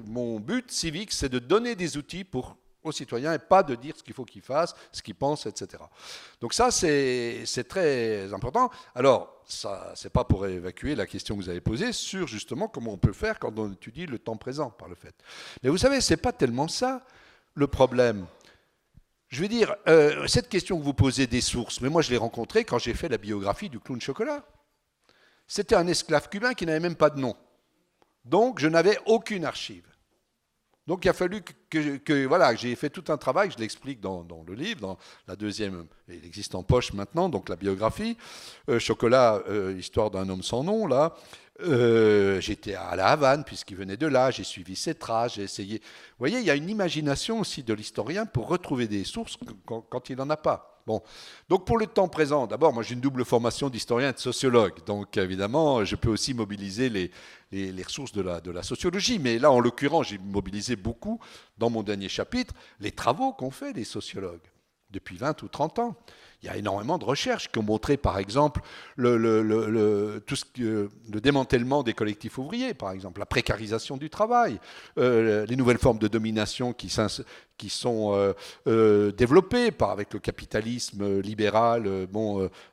mon but civique, c'est de donner des outils aux citoyens et pas de dire ce qu'il faut qu'ils fassent, ce qu'ils pensent, etc. Donc ça, c'est très important. Alors, ça, c'est pas pour évacuer la question que vous avez posée sur justement comment on peut faire quand on étudie le temps présent par le fait. Mais vous savez, c'est pas tellement ça le problème. Je veux dire, cette question que vous posez des sources, mais moi je l'ai rencontrée quand j'ai fait la biographie du clown chocolat. C'était un esclave cubain qui n'avait même pas de nom. Donc, je n'avais aucune archive. Donc, il a fallu que j'ai fait tout un travail, je l'explique dans le livre, dans la deuxième, il existe en poche maintenant, donc la biographie. Chocolat, histoire d'un homme sans nom, là. J'étais à la Havane, puisqu'il venait de là, j'ai suivi ses traces, j'ai essayé. Vous voyez, il y a une imagination aussi de l'historien pour retrouver des sources quand il n'en a pas. Bon, donc pour le temps présent, d'abord, moi j'ai une double formation d'historien et de sociologue, donc évidemment, je peux aussi mobiliser les ressources de la sociologie, mais là, en l'occurrence, j'ai mobilisé beaucoup, dans mon dernier chapitre, les travaux qu'ont fait les sociologues depuis 20 ou 30 ans. Il y a énormément de recherches qui ont montré, par exemple, le démantèlement des collectifs ouvriers, par exemple, la précarisation du travail, les nouvelles formes de domination qui sont développées avec le capitalisme libéral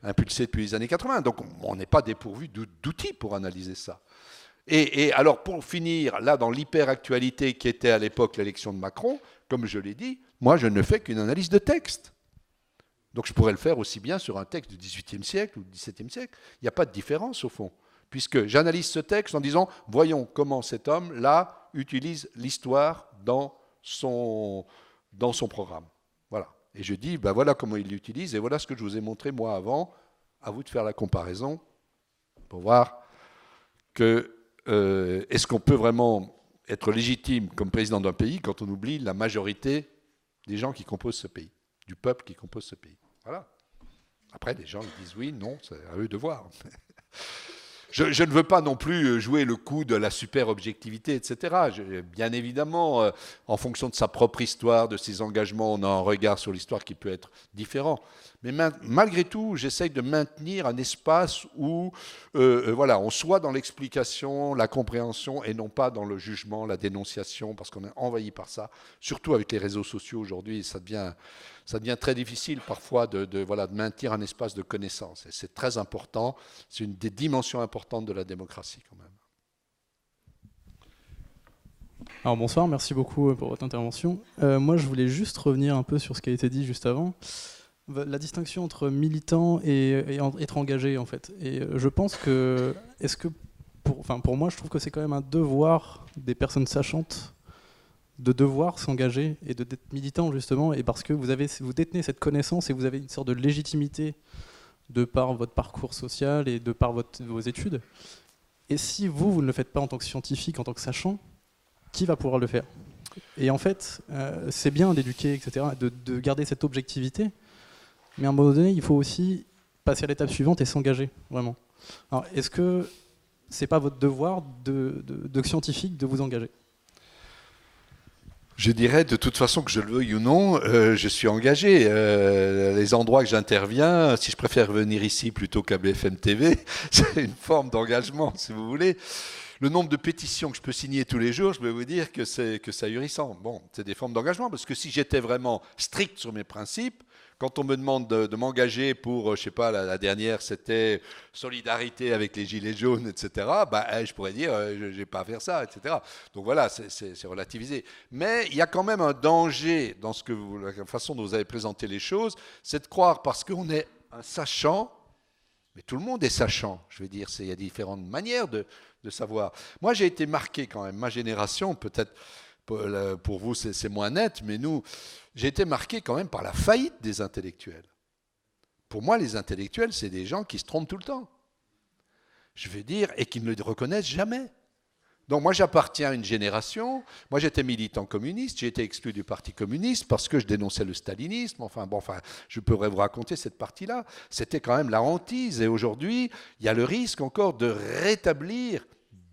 impulsé depuis les années 80. Donc, on n'est pas dépourvu d'outils pour analyser ça. Et alors, pour finir, là, dans l'hyper-actualité qui était à l'époque l'élection de Macron, comme je l'ai dit, moi, je ne fais qu'une analyse de texte. Donc je pourrais le faire aussi bien sur un texte du XVIIIe siècle ou du XVIIe siècle. Il n'y a pas de différence au fond, puisque j'analyse ce texte en disant, voyons comment cet homme-là utilise l'histoire dans son programme. Voilà. Et je dis, voilà comment il l'utilise, et voilà ce que je vous ai montré moi avant. À vous de faire la comparaison pour voir que est-ce qu'on peut vraiment être légitime comme président d'un pays quand on oublie la majorité des gens qui composent ce pays, du peuple qui compose ce pays. Voilà. Après, les gens disent oui, non, c'est à eux de voir. Je ne veux pas non plus jouer le coup de la super objectivité, etc. Bien évidemment, en fonction de sa propre histoire, de ses engagements, on a un regard sur l'histoire qui peut être différent. Mais malgré tout, j'essaye de maintenir un espace où on soit dans l'explication, la compréhension, et non pas dans le jugement, la dénonciation, parce qu'on est envahi par ça. Surtout avec les réseaux sociaux aujourd'hui, ça devient très difficile parfois de maintenir un espace de connaissance. Et c'est très important, c'est une des dimensions importantes de la démocratie quand même. Alors bonsoir, merci beaucoup pour votre intervention. Moi je voulais juste revenir un peu sur ce qui a été dit juste avant. La distinction entre militant et être engagé en fait. Et je pense que, pour moi je trouve que c'est quand même un devoir des personnes sachantes de devoir s'engager et d'être militant justement, et parce que vous détenez cette connaissance et vous avez une sorte de légitimité de par votre parcours social et de par vos études. Et si vous ne le faites pas en tant que scientifique, en tant que sachant, qui va pouvoir le faire? Et en fait, c'est bien d'éduquer, etc., de garder cette objectivité, mais à un moment donné, il faut aussi passer à l'étape suivante et s'engager, vraiment. Alors, est-ce que c'est pas votre devoir de scientifique de vous engager? Je dirais de toute façon que je le veuille ou non, je suis engagé. Les endroits que j'interviens, si je préfère venir ici plutôt qu'à BFM TV, c'est une forme d'engagement, si vous voulez. Le nombre de pétitions que je peux signer tous les jours, je peux vous dire que c'est ahurissant. Bon, c'est des formes d'engagement, parce que si j'étais vraiment strict sur mes principes, quand on me demande de m'engager pour, je sais pas, la dernière, c'était solidarité avec les gilets jaunes, etc., je pourrais dire, je n'ai pas à faire ça, etc. Donc voilà, c'est relativisé. Mais il y a quand même un danger dans la façon dont vous avez présenté les choses, c'est de croire, parce qu'on est un sachant, mais tout le monde est sachant, je veux dire, il y a différentes manières de savoir. Moi, j'ai été marqué quand même, ma génération, peut-être pour vous c'est moins net, mais nous, j'ai été marqué quand même par la faillite des intellectuels. Pour moi, les intellectuels, c'est des gens qui se trompent tout le temps. Je veux dire, et qui ne le reconnaissent jamais. Donc moi, j'appartiens à une génération. Moi, j'étais militant communiste. J'ai été exclu du Parti communiste parce que je dénonçais le stalinisme. Enfin, je pourrais vous raconter cette partie-là. C'était quand même la hantise. Et aujourd'hui, il y a le risque encore de rétablir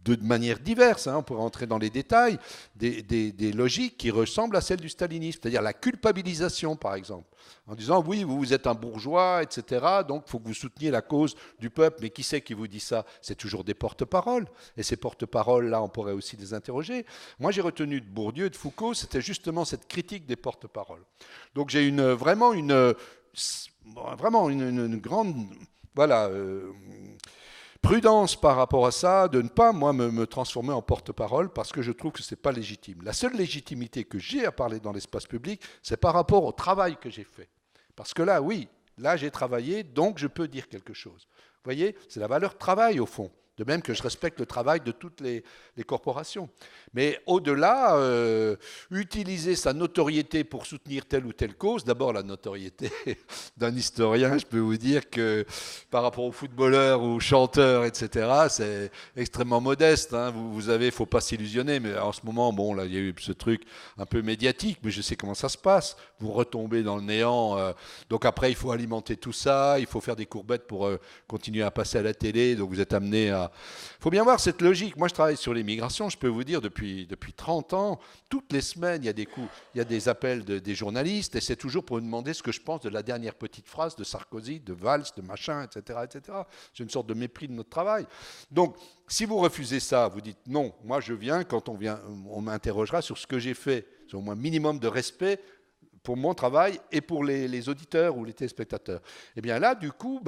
de manière diverse, on pourrait entrer dans les détails, des logiques qui ressemblent à celles du stalinisme, c'est-à-dire la culpabilisation, par exemple, en disant, oui, vous êtes un bourgeois, etc., donc il faut que vous souteniez la cause du peuple, mais qui c'est qui vous dit ça? C'est toujours des porte-paroles, et ces porte-paroles-là, on pourrait aussi les interroger. Moi, j'ai retenu de Bourdieu et de Foucault, c'était justement cette critique des porte-paroles. Donc j'ai vraiment une grande... Voilà... prudence par rapport à ça, de ne pas, moi, me transformer en porte-parole, parce que je trouve que ce n'est pas légitime. La seule légitimité que j'ai à parler dans l'espace public, c'est par rapport au travail que j'ai fait. Parce que là, oui, là, j'ai travaillé, donc je peux dire quelque chose. Vous voyez, c'est la valeur travail, au fond. De même que je respecte le travail de toutes les corporations. Mais au-delà, utiliser sa notoriété pour soutenir telle ou telle cause, d'abord la notoriété d'un historien, je peux vous dire que par rapport aux footballeurs ou aux chanteurs, etc., c'est extrêmement modeste. Vous avez, il ne faut pas s'illusionner, mais en ce moment, bon, là, il y a eu ce truc un peu médiatique, mais je sais comment ça se passe. Vous retombez dans le néant. Donc après, il faut alimenter tout ça, il faut faire des courbettes pour continuer à passer à la télé, donc vous êtes amené à... Il faut bien voir cette logique. Moi, je travaille sur les migrations, je peux vous dire, depuis 30 ans, toutes les semaines, il y a des appels des journalistes, et c'est toujours pour me demander ce que je pense de la dernière petite phrase de Sarkozy, de Valls, de machin, etc., etc. C'est une sorte de mépris de notre travail. Donc, si vous refusez ça, vous dites non, moi je viens, quand on m'interrogera sur ce que j'ai fait, c'est au moins un minimum de respect pour mon travail et pour les auditeurs ou les téléspectateurs. Et bien là, du coup,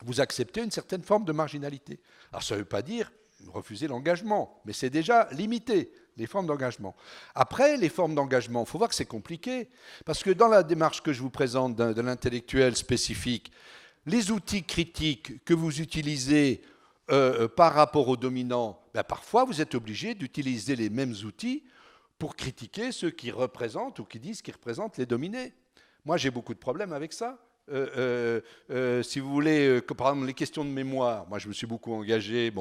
vous acceptez une certaine forme de marginalité. Alors ça ne veut pas dire refuser l'engagement, mais c'est déjà limité, les formes d'engagement. Après, les formes d'engagement, il faut voir que c'est compliqué, parce que dans la démarche que je vous présente de l'intellectuel spécifique, les outils critiques que vous utilisez par rapport aux dominants, parfois vous êtes obligé d'utiliser les mêmes outils pour critiquer ceux qui représentent ou qui disent qu'ils représentent les dominés. Moi, j'ai beaucoup de problèmes avec ça. Si vous voulez, par exemple, les questions de mémoire, moi je me suis beaucoup engagé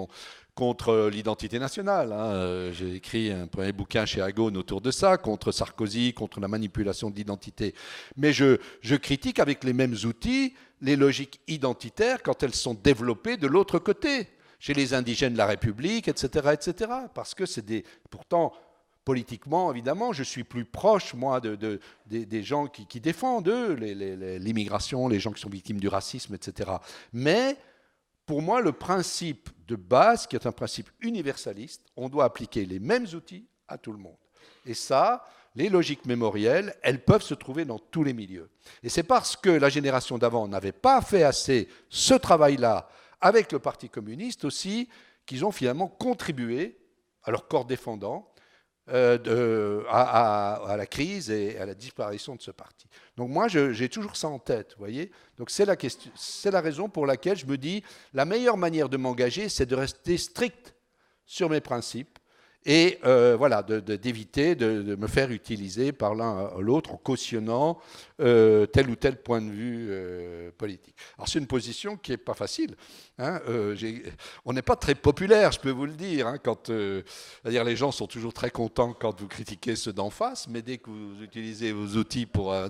contre l'identité nationale. J'ai écrit un premier bouquin chez Agone autour de ça, contre Sarkozy, contre la manipulation de l'identité. Mais je critique avec les mêmes outils les logiques identitaires quand elles sont développées de l'autre côté, chez les indigènes de la République, etc., etc. Parce que c'est pourtant... Politiquement, évidemment, je suis plus proche, moi, des gens qui défendent, eux, l'immigration, les gens qui sont victimes du racisme, etc. Mais, pour moi, le principe de base, qui est un principe universaliste, on doit appliquer les mêmes outils à tout le monde. Et ça, les logiques mémorielles, elles peuvent se trouver dans tous les milieux. Et c'est parce que la génération d'avant n'avait pas fait assez ce travail-là avec le Parti communiste aussi, qu'ils ont finalement contribué à leur corps défendant à la crise et à la disparition de ce parti. Donc moi, j'ai toujours ça en tête, vous voyez. Donc c'est la raison pour laquelle je me dis, la meilleure manière de m'engager, c'est de rester strict sur mes principes et voilà, d'éviter de me faire utiliser par l'un à l'autre en cautionnant tel ou tel point de vue politique. Alors c'est une position qui n'est pas facile. Hein, on n'est pas très populaire, je peux vous le dire. Hein, c'est-à-dire les gens sont toujours très contents quand vous critiquez ceux d'en face, mais dès que vous utilisez vos outils pour eh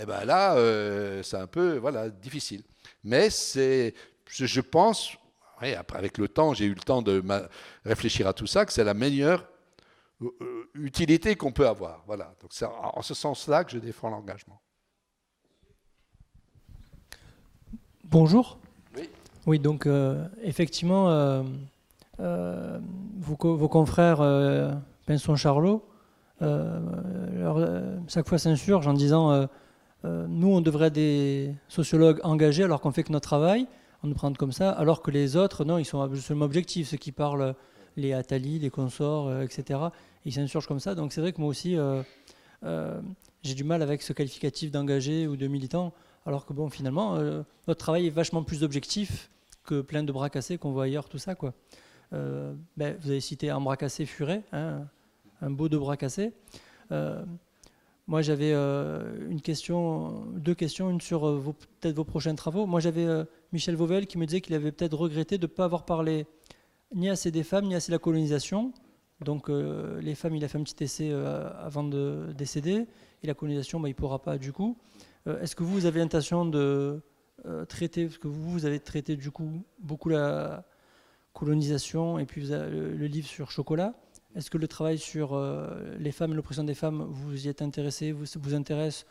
ben là, c'est un peu difficile. Mais je pense... Oui, après, avec le temps, j'ai eu le temps de réfléchir à tout ça, que c'est la meilleure utilité qu'on peut avoir. Voilà. Donc c'est en ce sens-là que je défends l'engagement. Bonjour. Oui. Oui, donc effectivement, vos confrères Pinson-Charlot, chaque fois s'insurgent en disant nous, on devrait être des sociologues engagés alors qu'on fait que notre travail. On nous prend comme ça, alors que les autres, non, ils sont seulement objectifs, ceux qui parlent, les Attali, les consorts, etc. Ils s'insurgent comme ça. Donc c'est vrai que moi aussi, j'ai du mal avec ce qualificatif d'engagé ou de militant, alors que bon, finalement, notre travail est vachement plus objectif que plein de bras cassés qu'on voit ailleurs, tout ça, quoi. Vous avez cité un bras cassé Furet, hein, un beau deux bras cassés. Moi, j'avais deux questions, une sur peut-être vos prochains travaux. Moi, j'avais Michel Vauvel qui me disait qu'il avait peut-être regretté de ne pas avoir parlé ni assez des femmes, ni assez de la colonisation. Donc, les femmes, il a fait un petit essai avant de décéder. Et la colonisation, il ne pourra pas du coup. Est-ce que vous avez l'intention de traiter, parce que vous avez traité du coup beaucoup la colonisation et puis vous avez le livre sur Chocolat. Est-ce que le travail sur les femmes et l'oppression des femmes, vous y êtes intéressé, vous intéresse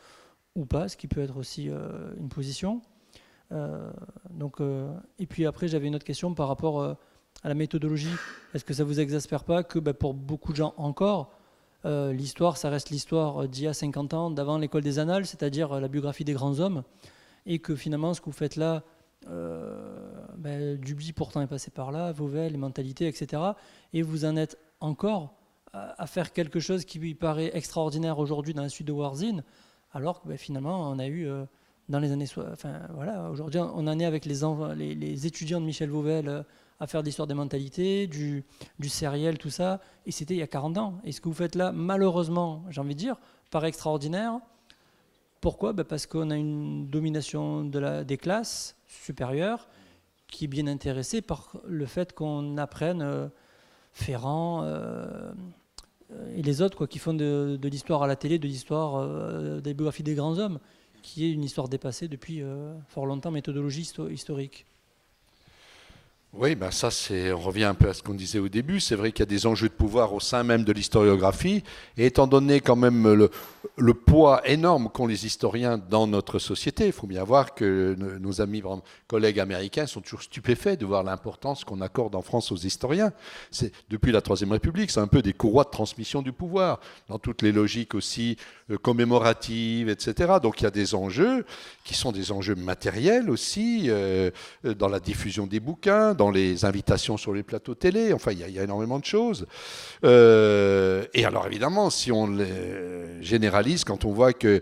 ou pas, ce qui peut être aussi une position. Et puis après, j'avais une autre question par rapport à la méthodologie. Est-ce que ça vous exaspère pas que pour beaucoup de gens encore, l'histoire, ça reste l'histoire d'il y a 50 ans, d'avant l'école des annales, c'est-à-dire la biographie des grands hommes, et que finalement, ce que vous faites là, Duby pourtant est passé par là, Vauvel, les mentalités, etc. Et vous en êtes encore à faire quelque chose qui lui paraît extraordinaire aujourd'hui dans la suite de Warzine, alors que finalement on a eu dans les années... aujourd'hui on en est avec les étudiants de Michel Vauvel à faire de l'histoire des mentalités, du sériel, tout ça, et c'était il y a 40 ans. Et ce que vous faites là, malheureusement, j'ai envie de dire, paraît extraordinaire. Pourquoi ? Parce qu'on a une domination des classes supérieures qui est bien intéressée par le fait qu'on apprenne... Ferrand et les autres qui font de l'histoire à la télé, de l'histoire des biographies des grands hommes, qui est une histoire dépassée depuis fort longtemps, méthodologie historique. Oui, ça on revient un peu à ce qu'on disait au début. C'est vrai qu'il y a des enjeux de pouvoir au sein même de l'historiographie. Et étant donné quand même le poids énorme qu'ont les historiens dans notre société, il faut bien voir que nos amis, collègues américains sont toujours stupéfaits de voir l'importance qu'on accorde en France aux historiens. Depuis la Troisième République, c'est un peu des courroies de transmission du pouvoir, dans toutes les logiques aussi commémoratives, etc. Donc il y a des enjeux qui sont des enjeux matériels aussi, dans la diffusion des bouquins, dans les invitations sur les plateaux télé, enfin il y a énormément de choses. Et alors évidemment, si on les généralise, quand on voit que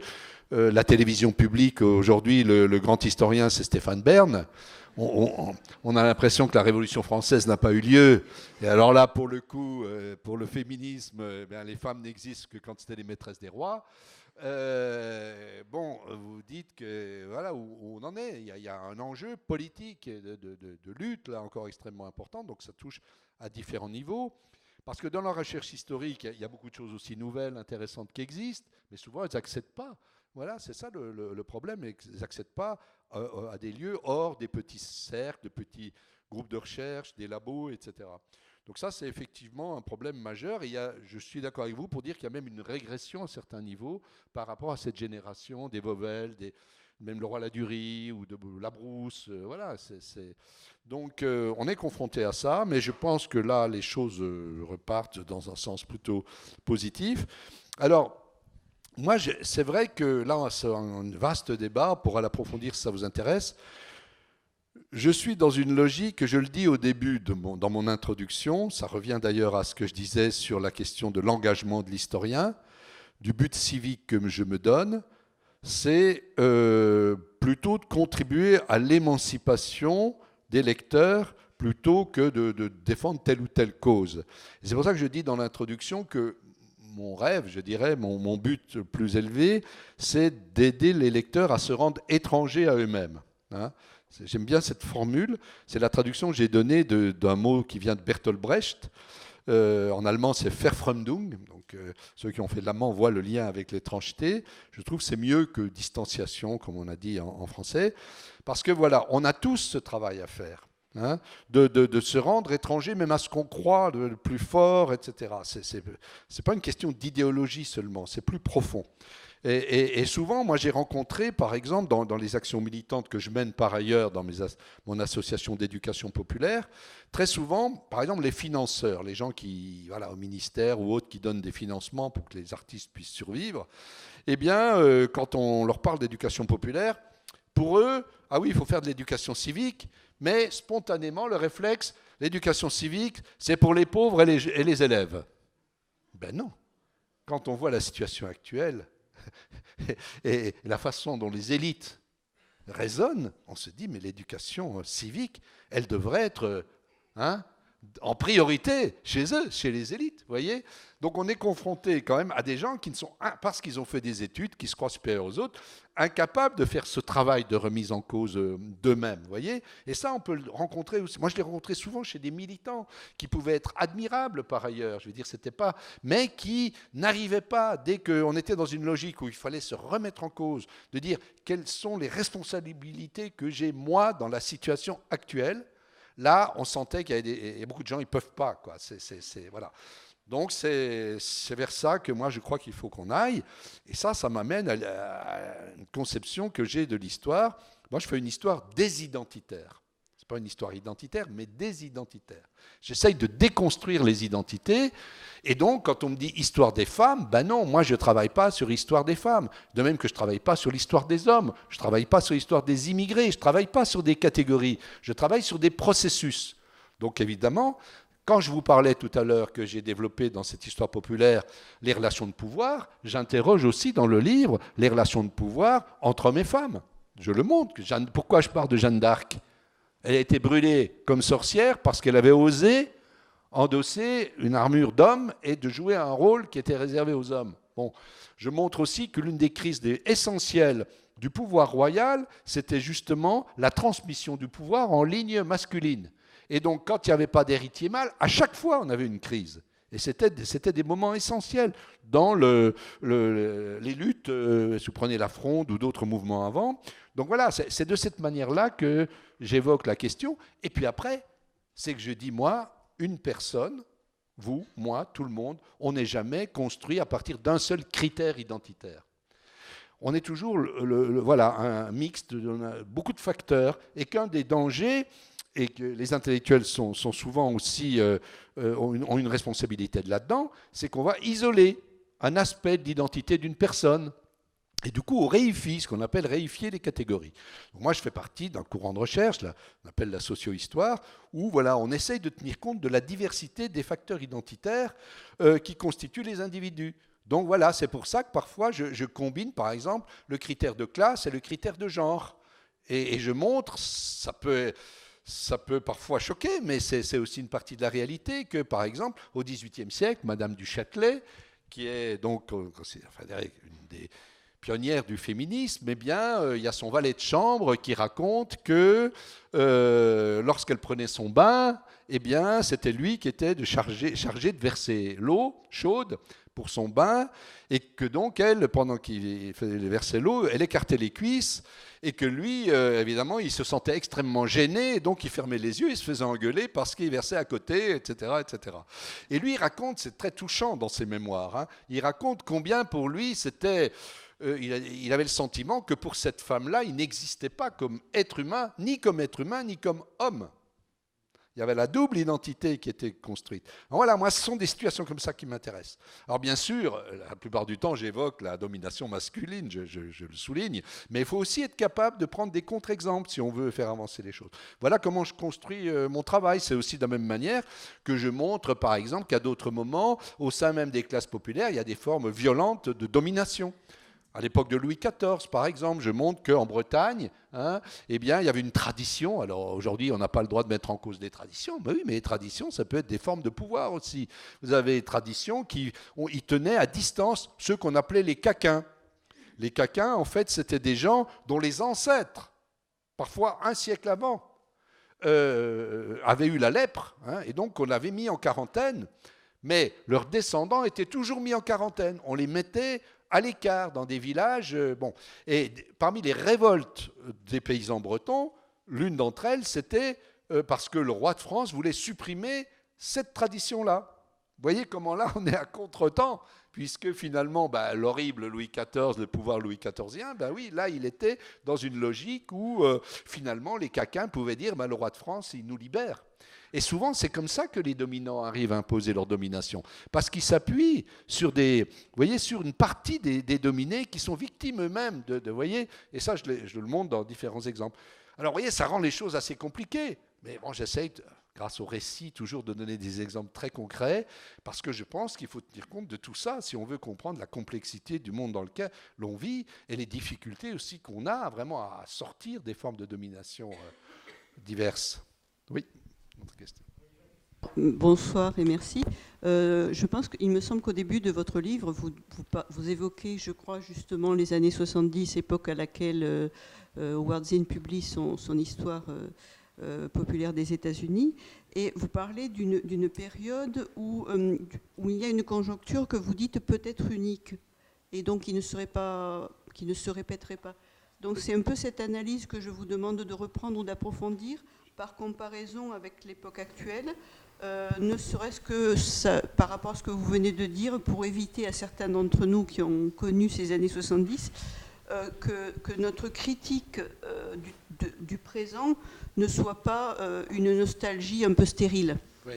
la télévision publique aujourd'hui, le grand historien c'est Stéphane Bern, on a l'impression que la Révolution française n'a pas eu lieu. Et alors là, pour le coup, pour le féminisme, les femmes n'existent que quand c'était les maîtresses des rois. Vous dites que voilà où on en est. Il y a un enjeu politique de lutte là encore extrêmement important. Donc ça touche à différents niveaux. Parce que dans la recherche historique, il y a beaucoup de choses aussi nouvelles, intéressantes qui existent, mais souvent elles n'accèdent pas. Voilà, c'est ça le problème, ils n'accèdent pas à des lieux hors des petits cercles, de petits groupes de recherche, des labos, etc. Donc ça, c'est effectivement un problème majeur. Et je suis d'accord avec vous pour dire qu'il y a même une régression à certains niveaux par rapport à cette génération des Vauvel, même Leroy Ladurie ou de Labrousse. Donc on est confronté à ça, mais je pense que là, les choses repartent dans un sens plutôt positif. Alors, moi, c'est vrai que là, c'est un vaste débat, on pourra l'approfondir si ça vous intéresse. Je suis dans une logique, je le dis au début dans mon introduction, ça revient d'ailleurs à ce que je disais sur la question de l'engagement de l'historien, du but civique que je me donne, c'est plutôt de contribuer à l'émancipation des lecteurs plutôt que de défendre telle ou telle cause. Et c'est pour ça que je dis dans l'introduction que mon rêve, je dirais, mon but plus élevé, c'est d'aider les lecteurs à se rendre étrangers à eux-mêmes. Hein. J'aime bien cette formule, c'est la traduction que j'ai donnée d'un mot qui vient de Bertolt Brecht. En allemand, c'est Verfremdung. Donc, ceux qui ont fait de l'allemand voient le lien avec l'étrangeté. Je trouve que c'est mieux que distanciation, comme on a dit en français. Parce que voilà, on a tous ce travail à faire. Hein, de se rendre étranger même à ce qu'on croit le plus fort, etc. C'est pas une question d'idéologie seulement, c'est plus profond. Et souvent, moi, j'ai rencontré, par exemple, dans les actions militantes que je mène par ailleurs dans mon association d'éducation populaire, très souvent, par exemple, les financeurs, les gens qui, voilà, au ministère ou autres, qui donnent des financements pour que les artistes puissent survivre, eh bien, quand on leur parle d'éducation populaire, pour eux, ah oui, il faut faire de l'éducation civique, mais spontanément, le réflexe, l'éducation civique, c'est pour les pauvres et les élèves. Ben non. Quand on voit la situation actuelle et la façon dont les élites raisonnent, on se dit, mais l'éducation civique, elle devrait être en priorité chez eux, chez les élites, vous voyez. Donc on est confronté quand même à des gens qui ne sont, parce qu'ils ont fait des études, qui se croient supérieurs aux autres, incapables de faire ce travail de remise en cause d'eux-mêmes, vous voyez. Et ça, on peut le rencontrer aussi. Moi, je l'ai rencontré souvent chez des militants qui pouvaient être admirables par ailleurs, je veux dire, c'était pas, mais qui n'arrivaient pas, dès qu'on était dans une logique où il fallait se remettre en cause, de dire quelles sont les responsabilités que j'ai moi dans la situation actuelle. Là, on sentait qu'il y a beaucoup de gens, ils ne peuvent pas, quoi. Voilà. Donc, c'est vers ça que moi, je crois qu'il faut qu'on aille. Et ça m'amène à une conception que j'ai de l'histoire. Moi, je fais une histoire désidentitaire. Ce n'est pas une histoire identitaire, mais désidentitaire. J'essaye de déconstruire les identités. Et donc, quand on me dit histoire des femmes, ben non, moi, je ne travaille pas sur l'histoire des femmes. De même que je ne travaille pas sur l'histoire des hommes. Je ne travaille pas sur l'histoire des immigrés. Je ne travaille pas sur des catégories. Je travaille sur des processus. Donc, évidemment, quand je vous parlais tout à l'heure que j'ai développé dans cette histoire populaire les relations de pouvoir, j'interroge aussi dans le livre les relations de pouvoir entre hommes et femmes. Je le montre. Pourquoi je parle de Jeanne d'Arc ? Elle a été brûlée comme sorcière parce qu'elle avait osé endosser une armure d'homme et de jouer un rôle qui était réservé aux hommes. Bon, je montre aussi que l'une des crises essentielles du pouvoir royal, c'était justement la transmission du pouvoir en ligne masculine. Et donc, quand il n'y avait pas d'héritier mâle, à chaque fois, on avait une crise. Et c'était des moments essentiels dans les luttes, si vous prenez la Fronde ou d'autres mouvements avant. Donc voilà, c'est de cette manière-là que j'évoque la question. Et puis après, c'est que je dis, moi, une personne, vous, moi, tout le monde, on n'est jamais construit à partir d'un seul critère identitaire. On est toujours voilà, un mixte, beaucoup de facteurs, et qu'un des dangers, et que les intellectuels sont souvent aussi, ont une responsabilité là-dedans, c'est qu'on va isoler un aspect de l'identité d'une personne. Et du coup, on réifie, ce qu'on appelle réifier les catégories. Donc moi, je fais partie d'un courant de recherche, là, on appelle la socio-histoire, où voilà, on essaye de tenir compte de la diversité des facteurs identitaires qui constituent les individus. Donc voilà, c'est pour ça que parfois, je combine, par exemple, le critère de classe et le critère de genre. Et je montre, ça peut parfois choquer, mais c'est aussi une partie de la réalité, que par exemple, au XVIIIe siècle, Madame du Châtelet, qui est donc une des pionnière du féminisme, eh bien, il y a son valet de chambre qui raconte que lorsqu'elle prenait son bain, eh bien, c'était lui qui était chargé de verser l'eau chaude pour son bain, et que donc elle, pendant qu'il versait l'eau, elle écartait les cuisses, et que lui, évidemment, il se sentait extrêmement gêné, et donc il fermait les yeux, il se faisait engueuler parce qu'il versait à côté, etc., etc. Et lui, il raconte, c'est très touchant dans ses mémoires, hein, il raconte combien pour lui c'était... il avait le sentiment que pour cette femme-là, il n'existait pas comme être humain, ni comme homme. Il y avait la double identité qui était construite. Alors voilà, moi, ce sont des situations comme ça qui m'intéressent. Alors bien sûr, la plupart du temps, j'évoque la domination masculine, je le souligne, mais il faut aussi être capable de prendre des contre-exemples si on veut faire avancer les choses. Voilà comment je construis mon travail. C'est aussi de la même manière que je montre, par exemple, qu'à d'autres moments, au sein même des classes populaires, il y a des formes violentes de domination. À l'époque de Louis XIV, par exemple, je montre qu'en Bretagne, eh bien, il y avait une tradition. Alors aujourd'hui, on n'a pas le droit de mettre en cause des traditions. Mais oui, mais les traditions, ça peut être des formes de pouvoir aussi. Vous avez des traditions qui ils tenaient à distance ceux qu'on appelait les caquins. Les caquins, en fait, c'était des gens dont les ancêtres, parfois un siècle avant, avaient eu la lèpre, et donc on l'avait mis en quarantaine. Mais leurs descendants étaient toujours mis en quarantaine. On les mettait à l'écart dans des villages. Et parmi les révoltes des paysans bretons, l'une d'entre elles, c'était parce que le roi de France voulait supprimer cette tradition-là. Vous voyez comment là, on est à contre-temps, puisque finalement, l'horrible Louis XIV, le pouvoir Louis XIVien, oui, là, il était dans une logique où finalement, les caquins pouvaient dire le roi de France, il nous libère. Et souvent, c'est comme ça que les dominants arrivent à imposer leur domination, parce qu'ils s'appuient sur sur une partie des dominés qui sont victimes eux-mêmes voyez, et ça, je le montre dans différents exemples. Alors, vous voyez, ça rend les choses assez compliquées, mais bon, j'essaye, grâce au récit, toujours de donner des exemples très concrets, parce que je pense qu'il faut tenir compte de tout ça si on veut comprendre la complexité du monde dans lequel l'on vit et les difficultés aussi qu'on a vraiment à sortir des formes de domination diverses. Oui. Bonsoir et merci. Je pense qu'il me semble qu'au début de votre livre, vous évoquez, je crois, justement les années 70, époque à laquelle Howard Zinn publie son histoire populaire des États-Unis, et vous parlez d'une période où il y a une conjoncture que vous dites peut-être unique, et donc qui ne se répéterait pas. Donc c'est un peu cette analyse que je vous demande de reprendre ou d'approfondir, par comparaison avec l'époque actuelle, ne serait-ce que ça, par rapport à ce que vous venez de dire, pour éviter à certains d'entre nous qui ont connu ces années 70, que notre critique du présent ne soit pas une nostalgie un peu stérile. Oui.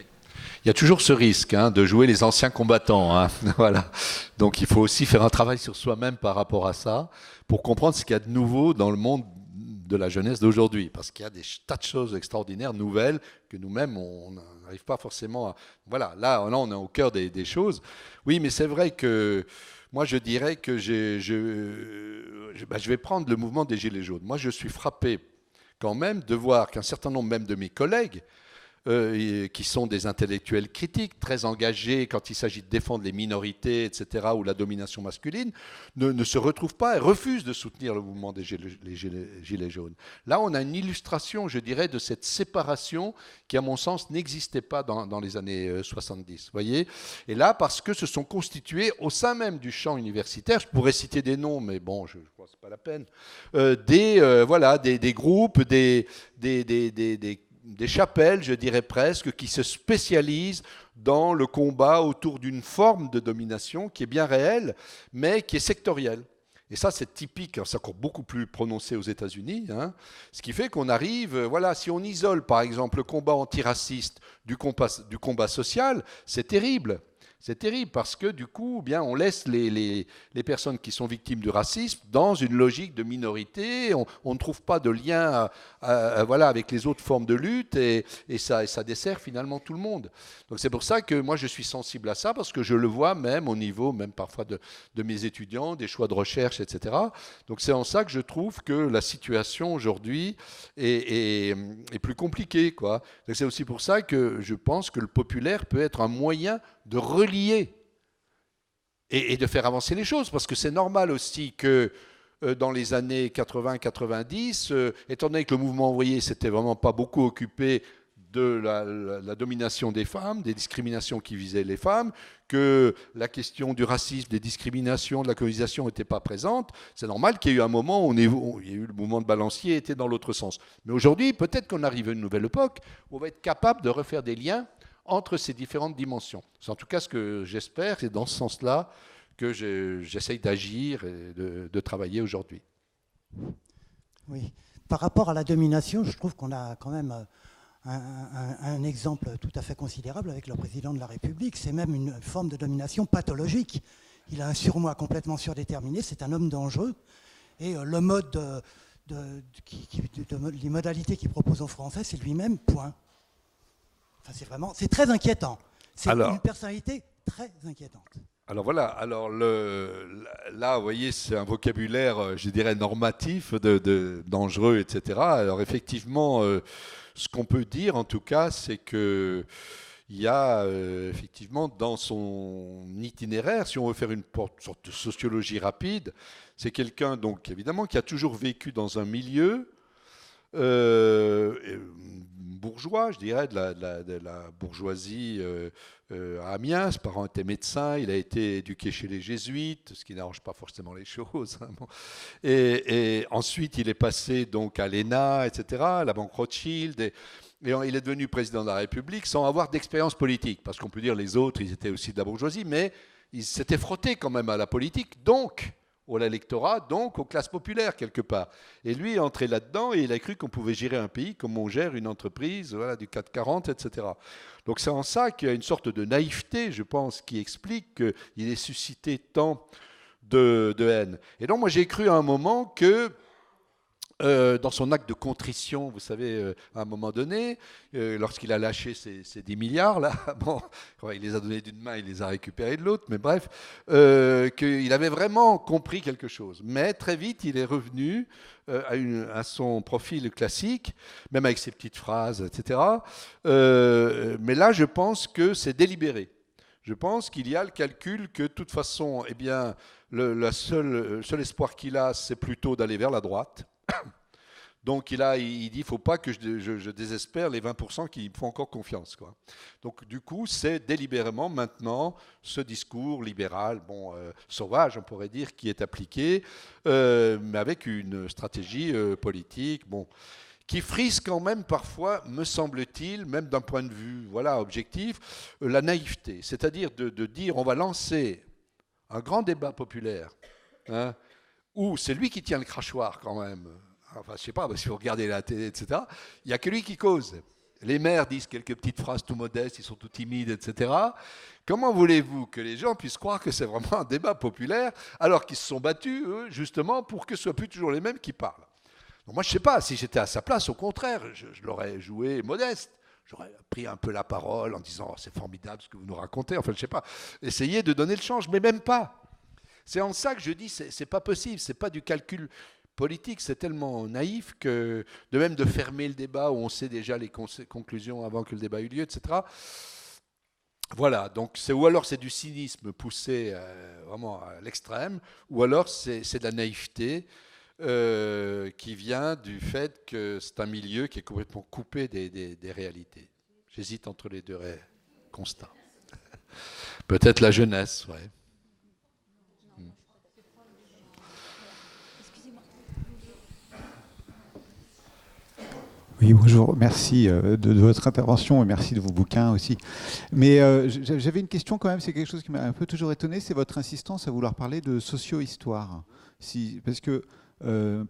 Il y a toujours ce risque de jouer les anciens combattants. Voilà. Donc il faut aussi faire un travail sur soi-même par rapport à ça, pour comprendre ce qu'il y a de nouveau dans le monde de la jeunesse d'aujourd'hui, parce qu'il y a des tas de choses extraordinaires, nouvelles, que nous-mêmes, on n'arrive pas forcément à... Voilà, là on est au cœur des choses. Oui, mais c'est vrai que moi, je dirais que je vais prendre le mouvement des Gilets jaunes. Moi, je suis frappé quand même de voir qu'un certain nombre même de mes collègues, qui sont des intellectuels critiques, très engagés quand il s'agit de défendre les minorités, etc., ou la domination masculine, ne se retrouvent pas et refusent de soutenir le mouvement des Gilets jaunes. Là, on a une illustration, je dirais, de cette séparation qui, à mon sens, n'existait pas dans les années 70. Voyez ? Et là, parce que se sont constitués au sein même du champ universitaire, je pourrais citer des noms, mais bon, je crois que ce n'est pas la peine, des groupes, des chapelles, je dirais presque, qui se spécialisent dans le combat autour d'une forme de domination qui est bien réelle, mais qui est sectorielle. Et ça, c'est typique, c'est encore beaucoup plus prononcé aux États-Unis, ce qui fait qu'on arrive, si on isole par exemple le combat antiraciste du combat social, c'est terrible. C'est terrible parce que du coup, on laisse les personnes qui sont victimes du racisme dans une logique de minorité. On ne trouve pas de lien avec les autres formes de lutte et ça dessert finalement tout le monde. Donc c'est pour ça que moi je suis sensible à ça, parce que je le vois même au niveau même parfois de mes étudiants, des choix de recherche, etc. Donc c'est en ça que je trouve que la situation aujourd'hui est plus compliquée, quoi. Donc c'est aussi pour ça que je pense que le populaire peut être un moyen de relier et de faire avancer les choses, parce que c'est normal aussi que dans les années 80-90, étant donné que le mouvement ouvrier s'était vraiment pas beaucoup occupé de la domination des femmes, des discriminations qui visaient les femmes, que la question du racisme, des discriminations, de la colonisation n'était pas présente, c'est normal qu'il y ait eu un moment où il y a eu le mouvement de balancier était dans l'autre sens. Mais aujourd'hui, peut-être qu'on arrive à une nouvelle époque où on va être capable de refaire des liens entre ces différentes dimensions. C'est en tout cas ce que j'espère, c'est dans ce sens-là que j'essaye d'agir et de travailler aujourd'hui. Oui. Par rapport à la domination, je trouve qu'on a quand même un exemple tout à fait considérable avec le président de la République. C'est même une forme de domination pathologique. Il a un surmoi complètement surdéterminé, c'est un homme dangereux. Et le mode les modalités qu'il propose aux Français, c'est lui-même, point. Enfin, c'est très inquiétant. C'est une personnalité très inquiétante. Alors voilà, alors là, vous voyez, c'est un vocabulaire, je dirais, normatif, de dangereux, etc. Alors effectivement, ce qu'on peut dire, en tout cas, c'est que il y a effectivement dans son itinéraire, si on veut faire une sorte de sociologie rapide, c'est quelqu'un, donc évidemment, qui a toujours vécu dans un milieu bourgeois, je dirais, de la bourgeoisie à Amiens. Ses parents étaient médecins, il a été éduqué chez les jésuites, ce qui n'arrange pas forcément les choses. Hein, bon. Et ensuite, il est passé donc à l'ENA, etc., à la Banque Rothschild, et il est devenu président de la République sans avoir d'expérience politique, parce qu'on peut dire les autres, ils étaient aussi de la bourgeoisie, mais ils s'étaient frottés quand même à la politique, donc à l'électorat, donc aux classes populaires quelque part. Et lui est entré là-dedans et il a cru qu'on pouvait gérer un pays comme on gère une entreprise, voilà, du CAC 40, etc. Donc c'est en ça qu'il y a une sorte de naïveté, je pense, qui explique qu'il ait suscité tant de haine. Et donc moi j'ai cru à un moment que dans son acte de contrition, vous savez, à un moment donné, lorsqu'il a lâché ses 10 milliards, là, bon, il les a donnés d'une main, il les a récupérés de l'autre, mais bref, qu'il avait vraiment compris quelque chose. Mais très vite, il est revenu à son profil classique, même avec ses petites phrases, etc. Mais là, je pense que c'est délibéré. Je pense qu'il y a le calcul que, de toute façon, eh bien, le seul espoir qu'il a, c'est plutôt d'aller vers la droite. Donc il dit, il ne faut pas que je désespère les 20% qui me font encore confiance, quoi. Donc du coup, c'est délibérément maintenant ce discours libéral, sauvage, on pourrait dire, qui est appliqué, mais avec une stratégie politique, qui frise quand même parfois, me semble-t-il, même d'un point de vue objectif, la naïveté. C'est-à-dire de dire on va lancer un grand débat populaire, hein, où c'est lui qui tient le crachoir quand même. Enfin, je sais pas, si vous regardez la télé, etc., il n'y a que lui qui cause. Les maires disent quelques petites phrases tout modestes, ils sont tout timides, etc. Comment voulez-vous que les gens puissent croire que c'est vraiment un débat populaire, alors qu'ils se sont battus, eux, justement, pour que ce ne soient plus toujours les mêmes qui parlent? Donc moi, je ne sais pas, si j'étais à sa place, au contraire, je l'aurais joué modeste. J'aurais pris un peu la parole en disant c'est formidable ce que vous nous racontez. Enfin, je ne sais pas. Essayez de donner le change, mais même pas. C'est en ça que je dis c'est pas possible, c'est pas du calcul politique, c'est tellement naïf que de même de fermer le débat où on sait déjà les conclusions avant que le débat ait eu lieu, etc. Voilà, donc ou alors c'est du cynisme poussé vraiment à l'extrême, ou alors c'est de la naïveté qui vient du fait que c'est un milieu qui est complètement coupé des réalités. J'hésite entre les deux constats. Peut-être la jeunesse, ouais. Oui, bonjour. Merci de votre intervention et merci de vos bouquins aussi. Mais j'avais une question quand même, c'est quelque chose qui m'a un peu toujours étonné, c'est votre insistance à vouloir parler de socio-histoire. Parce que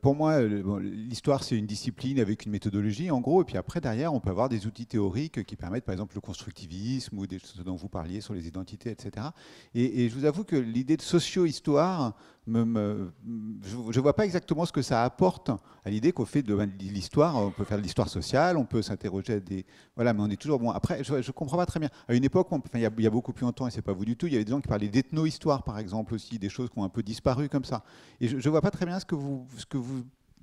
pour moi, l'histoire, c'est une discipline avec une méthodologie, en gros, et puis après, derrière, on peut avoir des outils théoriques qui permettent, par exemple, le constructivisme ou des choses dont vous parliez sur les identités, etc. Et je vous avoue que l'idée de socio-histoire, je ne vois pas exactement ce que ça apporte à l'idée qu'au fait de l'histoire, on peut faire de l'histoire sociale, on peut s'interroger à des... Voilà, mais on est toujours... Bon, après, je ne comprends pas très bien. À une époque, il y a beaucoup plus longtemps, et ce n'est pas vous du tout, il y avait des gens qui parlaient d'ethno-histoire, par exemple, aussi, des choses qui ont un peu disparu comme ça. Et je ne vois pas très bien ce que vous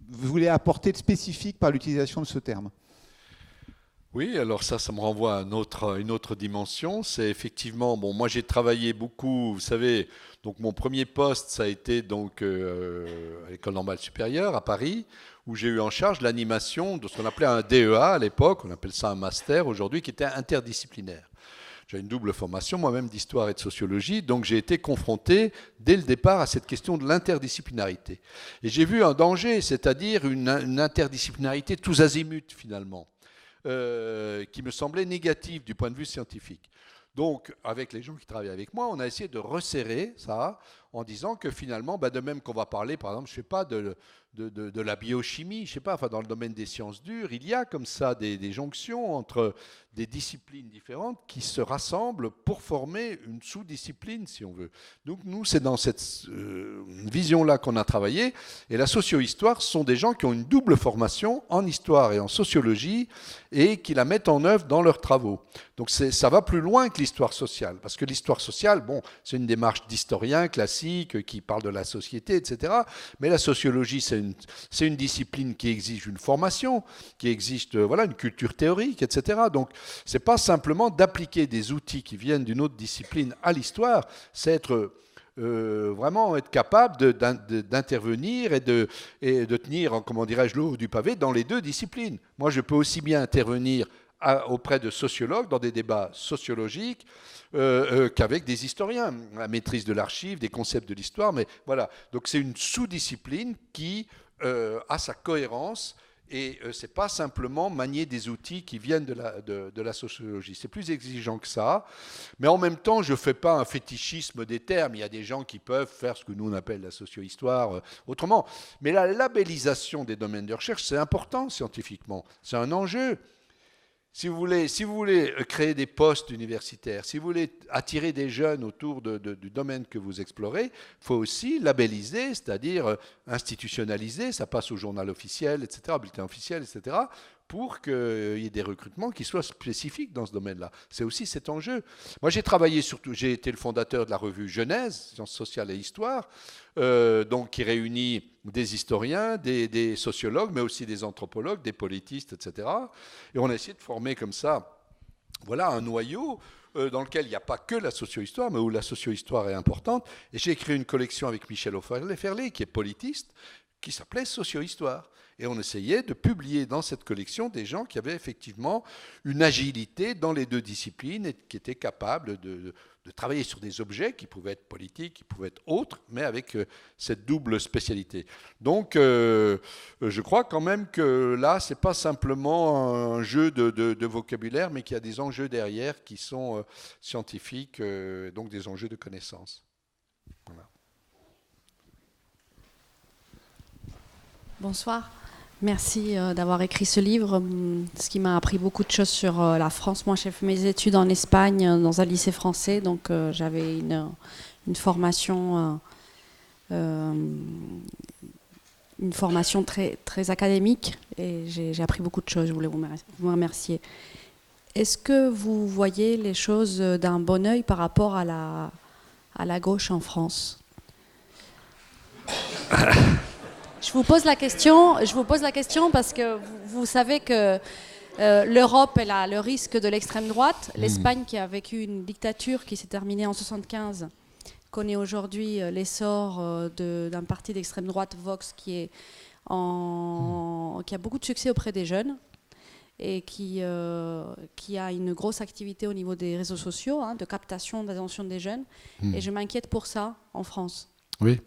voulez apporter de spécifique par l'utilisation de ce terme. Oui, alors ça me renvoie à une autre dimension. C'est effectivement, moi j'ai travaillé beaucoup, vous savez, donc mon premier poste, ça a été donc à l'École normale supérieure à Paris, où j'ai eu en charge l'animation de ce qu'on appelait un DEA à l'époque, on appelle ça un master aujourd'hui, qui était interdisciplinaire. J'ai une double formation, moi-même d'histoire et de sociologie, donc j'ai été confronté dès le départ à cette question de l'interdisciplinarité. Et j'ai vu un danger, c'est-à-dire une interdisciplinarité tous azimuts finalement. Qui me semblait négatif du point de vue scientifique. Donc, avec les gens qui travaillaient avec moi, on a essayé de resserrer ça en disant que finalement, de même qu'on va parler, par exemple, je sais pas, de la biochimie, je sais pas, enfin, dans le domaine des sciences dures, il y a comme ça des jonctions entre des disciplines différentes qui se rassemblent pour former une sous-discipline, si on veut. Donc nous, c'est dans cette vision-là qu'on a travaillé. Et la socio-histoire, ce sont des gens qui ont une double formation en histoire et en sociologie et qui la mettent en œuvre dans leurs travaux. Donc ça va plus loin que l'histoire sociale, parce que l'histoire sociale, bon, c'est une démarche d'historien classique qui parle de la société, etc. Mais la sociologie, c'est une discipline qui exige une formation, qui exige une culture théorique, etc. Donc c'est pas simplement d'appliquer des outils qui viennent d'une autre discipline à l'histoire, c'est vraiment être capable d'intervenir et de tenir, comment dirais-je, le haut du pavé dans les deux disciplines. Moi, je peux aussi bien intervenir auprès de sociologues dans des débats sociologiques qu'avec des historiens, la maîtrise de l'archive, des concepts de l'histoire, mais voilà. Donc c'est une sous-discipline qui a sa cohérence. Et ce n'est pas simplement manier des outils qui viennent de la sociologie. C'est plus exigeant que ça. Mais en même temps, je ne fais pas un fétichisme des termes. Il y a des gens qui peuvent faire ce que nous on appelle la socio-histoire autrement. Mais la labellisation des domaines de recherche, c'est important scientifiquement. C'est un enjeu. Si vous voulez créer des postes universitaires, si vous voulez attirer des jeunes autour du domaine que vous explorez, il faut aussi labelliser, c'est-à-dire institutionnaliser, ça passe au journal officiel, etc., bulletin officiel, etc., pour qu'il y ait des recrutements qui soient spécifiques dans ce domaine-là. C'est aussi cet enjeu. Moi, j'ai été le fondateur de la revue Genèse, Sciences sociales et Histoire, donc qui réunit des historiens, des sociologues, mais aussi des anthropologues, des politistes, etc. Et on a essayé de former comme ça, un noyau dans lequel il n'y a pas que la socio-histoire, mais où la socio-histoire est importante. Et j'ai créé une collection avec Michel Auferlet, qui est politiste, qui s'appelait Socio-histoire. Et on essayait de publier dans cette collection des gens qui avaient effectivement une agilité dans les deux disciplines et qui étaient capables de travailler sur des objets qui pouvaient être politiques, qui pouvaient être autres, mais avec cette double spécialité. Donc, je crois quand même que là, ce n'est pas simplement un jeu de vocabulaire, mais qu'il y a des enjeux derrière qui sont scientifiques, donc des enjeux de connaissance. Voilà. Bonsoir. Merci d'avoir écrit ce livre, ce qui m'a appris beaucoup de choses sur la France. Moi, j'ai fait mes études en Espagne dans un lycée français, donc j'avais une formation très, très académique et j'ai appris beaucoup de choses. Je voulais vous remercier. Est-ce que vous voyez les choses d'un bon œil par rapport à la gauche en France ? Je vous pose la question parce que vous savez que l'Europe, elle a le risque de l'extrême droite. L'Espagne, qui a vécu une dictature qui s'est terminée en 1975, connaît aujourd'hui l'essor d'un parti d'extrême droite, Vox, qui a beaucoup de succès auprès des jeunes et qui a une grosse activité au niveau des réseaux sociaux, de captation d'attention des jeunes. Et je m'inquiète pour ça en France. Oui.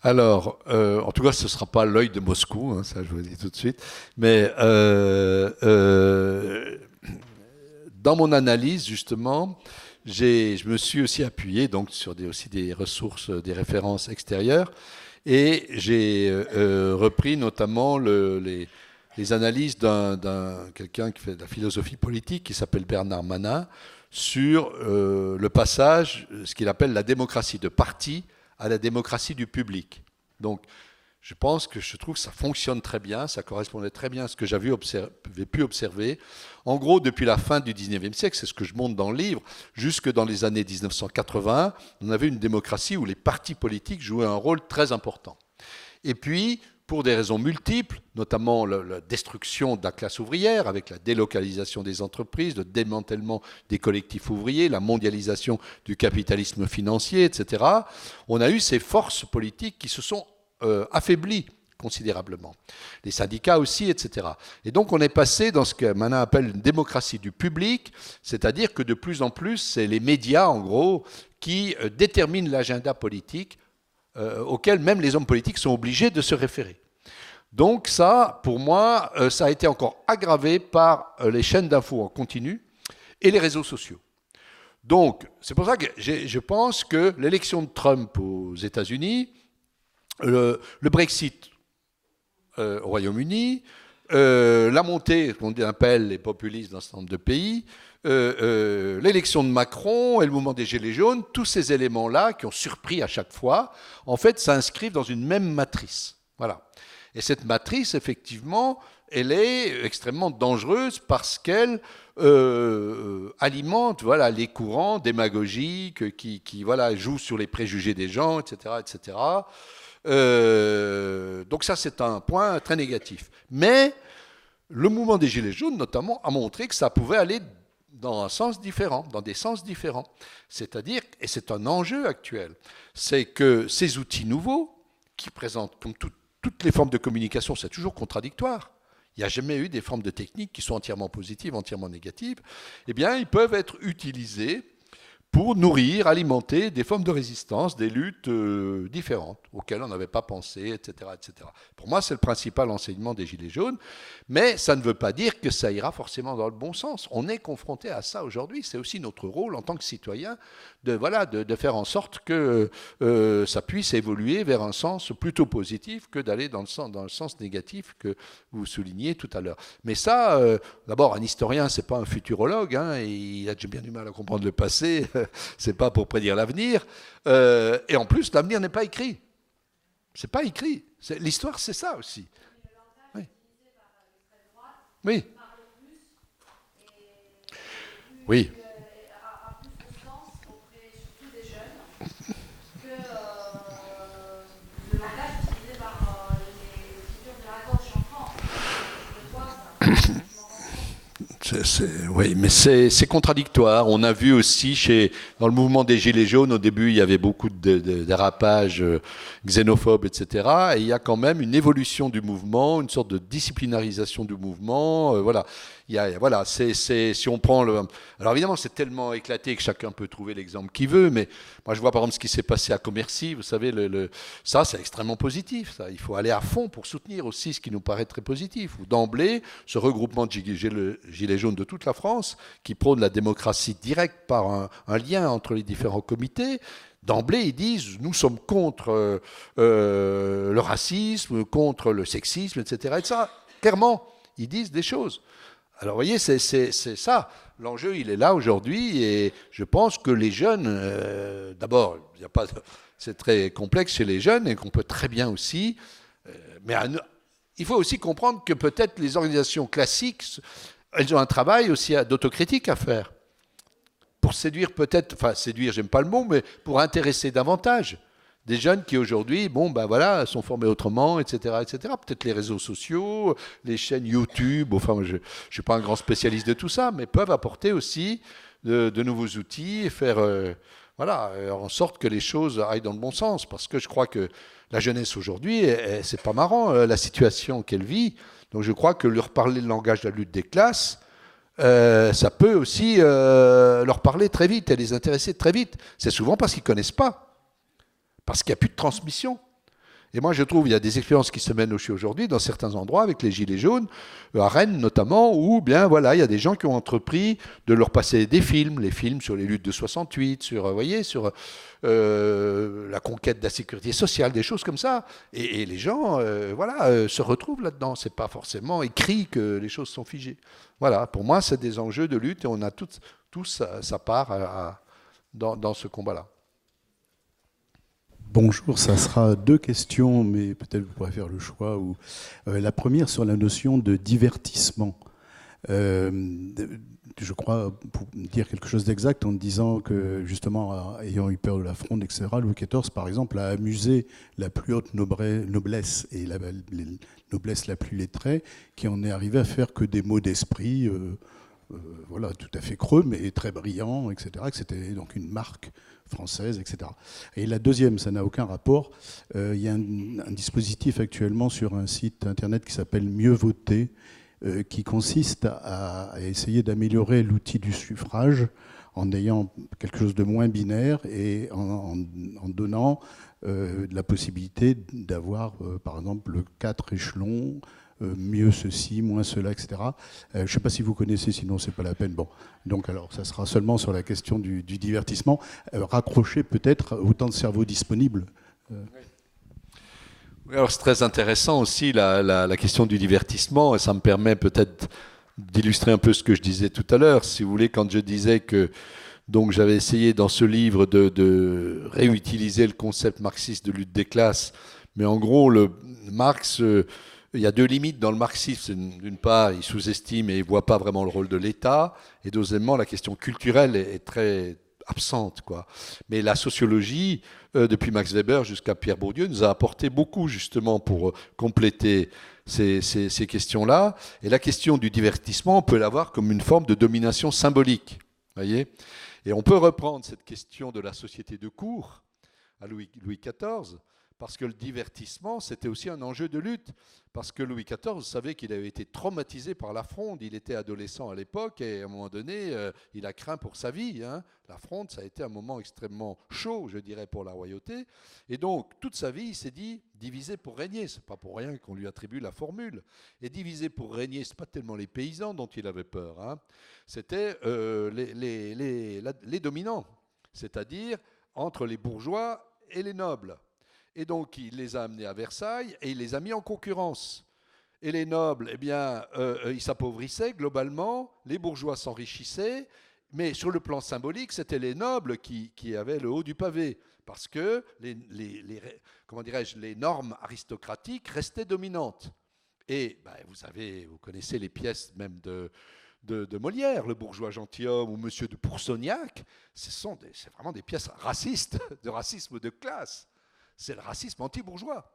Alors, en tout cas, ce ne sera pas l'œil de Moscou, ça je vous le dis tout de suite, mais dans mon analyse, justement, je me suis aussi appuyé donc, sur des ressources, des références extérieures, et j'ai repris notamment les analyses d'un quelqu'un qui fait de la philosophie politique, qui s'appelle Bernard Manin, sur le passage, ce qu'il appelle la démocratie de parti, à la démocratie du public. Donc, je trouve que ça fonctionne très bien, ça correspondait très bien à ce que j'avais pu observer. En gros, depuis la fin du 19e siècle, c'est ce que je montre dans le livre, jusque dans les années 1980, on avait une démocratie où les partis politiques jouaient un rôle très important. Et puis, pour des raisons multiples, notamment la destruction de la classe ouvrière avec la délocalisation des entreprises, le démantèlement des collectifs ouvriers, la mondialisation du capitalisme financier, etc., on a eu ces forces politiques qui se sont affaiblies considérablement. Les syndicats aussi, etc. Et donc on est passé dans ce que Manin appelle une démocratie du public, c'est-à-dire que de plus en plus, c'est les médias, en gros, qui déterminent l'agenda politique auxquels même les hommes politiques sont obligés de se référer. Donc ça, pour moi, ça a été encore aggravé par les chaînes d'infos en continu et les réseaux sociaux. Donc, c'est pour ça que je pense que l'élection de Trump aux États-Unis, le Brexit au Royaume-Uni, la montée, qu'on appelle les populistes dans un certain nombre de pays, l'élection de Macron et le mouvement des Gilets jaunes, tous ces éléments-là qui ont surpris à chaque fois, en fait, s'inscrivent dans une même matrice. Voilà. Et cette matrice, effectivement, elle est extrêmement dangereuse parce qu'elle alimente les courants démagogiques qui jouent sur les préjugés des gens, etc. etc. Donc ça, c'est un point très négatif. Mais le mouvement des Gilets jaunes, notamment, a montré que ça pouvait aller dans un sens différent, dans des sens différents. C'est-à-dire, et c'est un enjeu actuel, c'est que ces outils nouveaux, qui présentent, comme toutes les formes de communication, c'est toujours contradictoire. Il n'y a jamais eu des formes de techniques qui sont entièrement positives, entièrement négatives. Eh bien, ils peuvent être utilisés pour nourrir, alimenter des formes de résistance, des luttes différentes, auxquelles on n'avait pas pensé, etc., etc. Pour moi, c'est le principal enseignement des Gilets jaunes, mais ça ne veut pas dire que ça ira forcément dans le bon sens. On est confronté à ça aujourd'hui, c'est aussi notre rôle en tant que citoyen de faire en sorte que ça puisse évoluer vers un sens plutôt positif que d'aller dans le sens négatif que vous soulignez tout à l'heure. Mais ça, d'abord, un historien, c'est pas un futurologue, hein, il a déjà bien du mal à comprendre le passé, c'est pas pour prédire l'avenir, et en plus, l'avenir n'est pas écrit. C'est pas écrit. L'histoire, c'est ça aussi. Oui. Oui. Oui. Oui, mais c'est contradictoire. On a vu aussi dans le mouvement des Gilets jaunes, au début, il y avait beaucoup de dérapages xénophobes, etc. Et il y a quand même une évolution du mouvement, une sorte de disciplinarisation du mouvement. Voilà. Si on prend le... Alors évidemment, c'est tellement éclaté que chacun peut trouver l'exemple qu'il veut, mais moi je vois par exemple ce qui s'est passé à Commercy, vous savez, ça c'est extrêmement positif. Ça. Il faut aller à fond pour soutenir aussi ce qui nous paraît très positif. Ou d'emblée, ce regroupement de Gilets jaunes de toute la France, qui prône la démocratie directe par un lien entre les différents comités, d'emblée, ils disent, nous sommes contre le racisme, contre le sexisme, etc. Et ça, clairement, ils disent des choses. Alors, vous voyez, c'est ça. L'enjeu, il est là aujourd'hui. Et je pense que les jeunes, d'abord, c'est très complexe chez les jeunes et qu'on peut très bien aussi... mais il faut aussi comprendre que peut-être les organisations classiques, elles ont un travail aussi d'autocritique à faire. Pour séduire peut-être... Enfin, séduire, j'aime pas le mot, mais pour intéresser davantage des jeunes qui aujourd'hui, sont formés autrement, etc., etc. Peut-être les réseaux sociaux, les chaînes YouTube. Enfin, je suis pas un grand spécialiste de tout ça, mais peuvent apporter aussi de nouveaux outils et faire, en sorte que les choses aillent dans le bon sens. Parce que je crois que la jeunesse aujourd'hui, c'est pas marrant la situation qu'elle vit. Donc, je crois que leur parler le langage de la lutte des classes, ça peut aussi leur parler très vite et les intéresser très vite. C'est souvent parce qu'ils connaissent pas. Parce qu'il n'y a plus de transmission. Et moi, je trouve qu'il y a des expériences qui se mènent aussi aujourd'hui dans certains endroits, avec les Gilets jaunes, à Rennes notamment, où il y a des gens qui ont entrepris de leur passer des films, les films sur les luttes de 68, sur la conquête de la sécurité sociale, des choses comme ça. Et les gens se retrouvent là-dedans. Ce n'est pas forcément écrit que les choses sont figées. Voilà, pour moi, c'est des enjeux de lutte et on a tous sa part dans ce combat-là. Bonjour, ça sera 2 questions, mais peut-être vous pourrez faire le choix. La première sur la notion de divertissement. Je crois, pour dire quelque chose d'exact, en disant que, justement, ayant eu peur de la fronde, etc., Louis XIV, par exemple, a amusé la plus haute noblesse et la noblesse la plus lettrée, qui en est arrivé à faire que des mots d'esprit, tout à fait creux, mais très brillants, etc., que c'était donc une marque française, etc. Et la deuxième, ça n'a aucun rapport. Il y a un dispositif actuellement sur un site internet qui s'appelle Mieux voter, qui consiste à essayer d'améliorer l'outil du suffrage en ayant quelque chose de moins binaire et en donnant la possibilité d'avoir, par exemple, 4 échelons mieux ceci, moins cela, etc. Je ne sais pas si vous connaissez, sinon c'est pas la peine. Bon, donc alors ça sera seulement sur la question du divertissement. Raccrocher peut-être autant de cerveaux disponibles. Oui, alors c'est très intéressant aussi la question du divertissement, et ça me permet peut-être d'illustrer un peu ce que je disais tout à l'heure. Si vous voulez, quand je disais que donc j'avais essayé dans ce livre de réutiliser le concept marxiste de lutte des classes, mais en gros, Marx, il y a deux limites dans le marxisme. D'une part, il sous-estime et il ne voit pas vraiment le rôle de l'État, et deuxièmement, la question culturelle est très absente, quoi. Mais la sociologie, depuis Max Weber jusqu'à Pierre Bourdieu, nous a apporté beaucoup justement pour compléter ces questions-là. Et la question du divertissement, on peut l'avoir comme une forme de domination symbolique, voyez. Et on peut reprendre cette question de la société de cour à Louis XIV, parce que le divertissement, c'était aussi un enjeu de lutte. Parce que Louis XIV, vous savez qu'il avait été traumatisé par la Fronde. Il était adolescent à l'époque et à un moment donné, il a craint pour sa vie. La Fronde, ça a été un moment extrêmement chaud, je dirais, pour la royauté. Et donc, toute sa vie, il s'est dit diviser pour régner. C'est pas pour rien qu'on lui attribue la formule. Et diviser pour régner, c'est pas tellement les paysans dont il avait peur. C'était les dominants, c'est-à-dire entre les bourgeois et les nobles. Et donc, il les a amenés à Versailles et il les a mis en concurrence. Et les nobles, eh bien, ils s'appauvrissaient globalement, les bourgeois s'enrichissaient, mais sur le plan symbolique, c'était les nobles qui avaient le haut du pavé, parce que les normes aristocratiques restaient dominantes. Et vous connaissez les pièces même de Molière, le bourgeois gentilhomme ou Monsieur de Pourceaugnac, c'est vraiment des pièces racistes, de racisme de classe. C'est le racisme anti-bourgeois.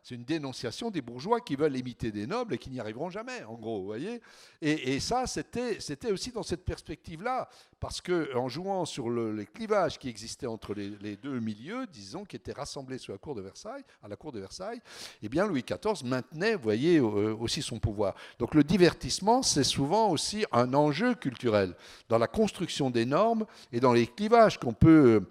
C'est une dénonciation des bourgeois qui veulent imiter des nobles et qui n'y arriveront jamais, en gros, vous voyez. Et ça, c'était aussi dans cette perspective-là, parce qu'en jouant sur les clivages qui existaient entre les deux milieux, disons, qui étaient rassemblés à la cour de Versailles, eh bien, Louis XIV maintenait, vous voyez, aussi son pouvoir. Donc le divertissement, c'est souvent aussi un enjeu culturel, dans la construction des normes et dans les clivages qu'on peut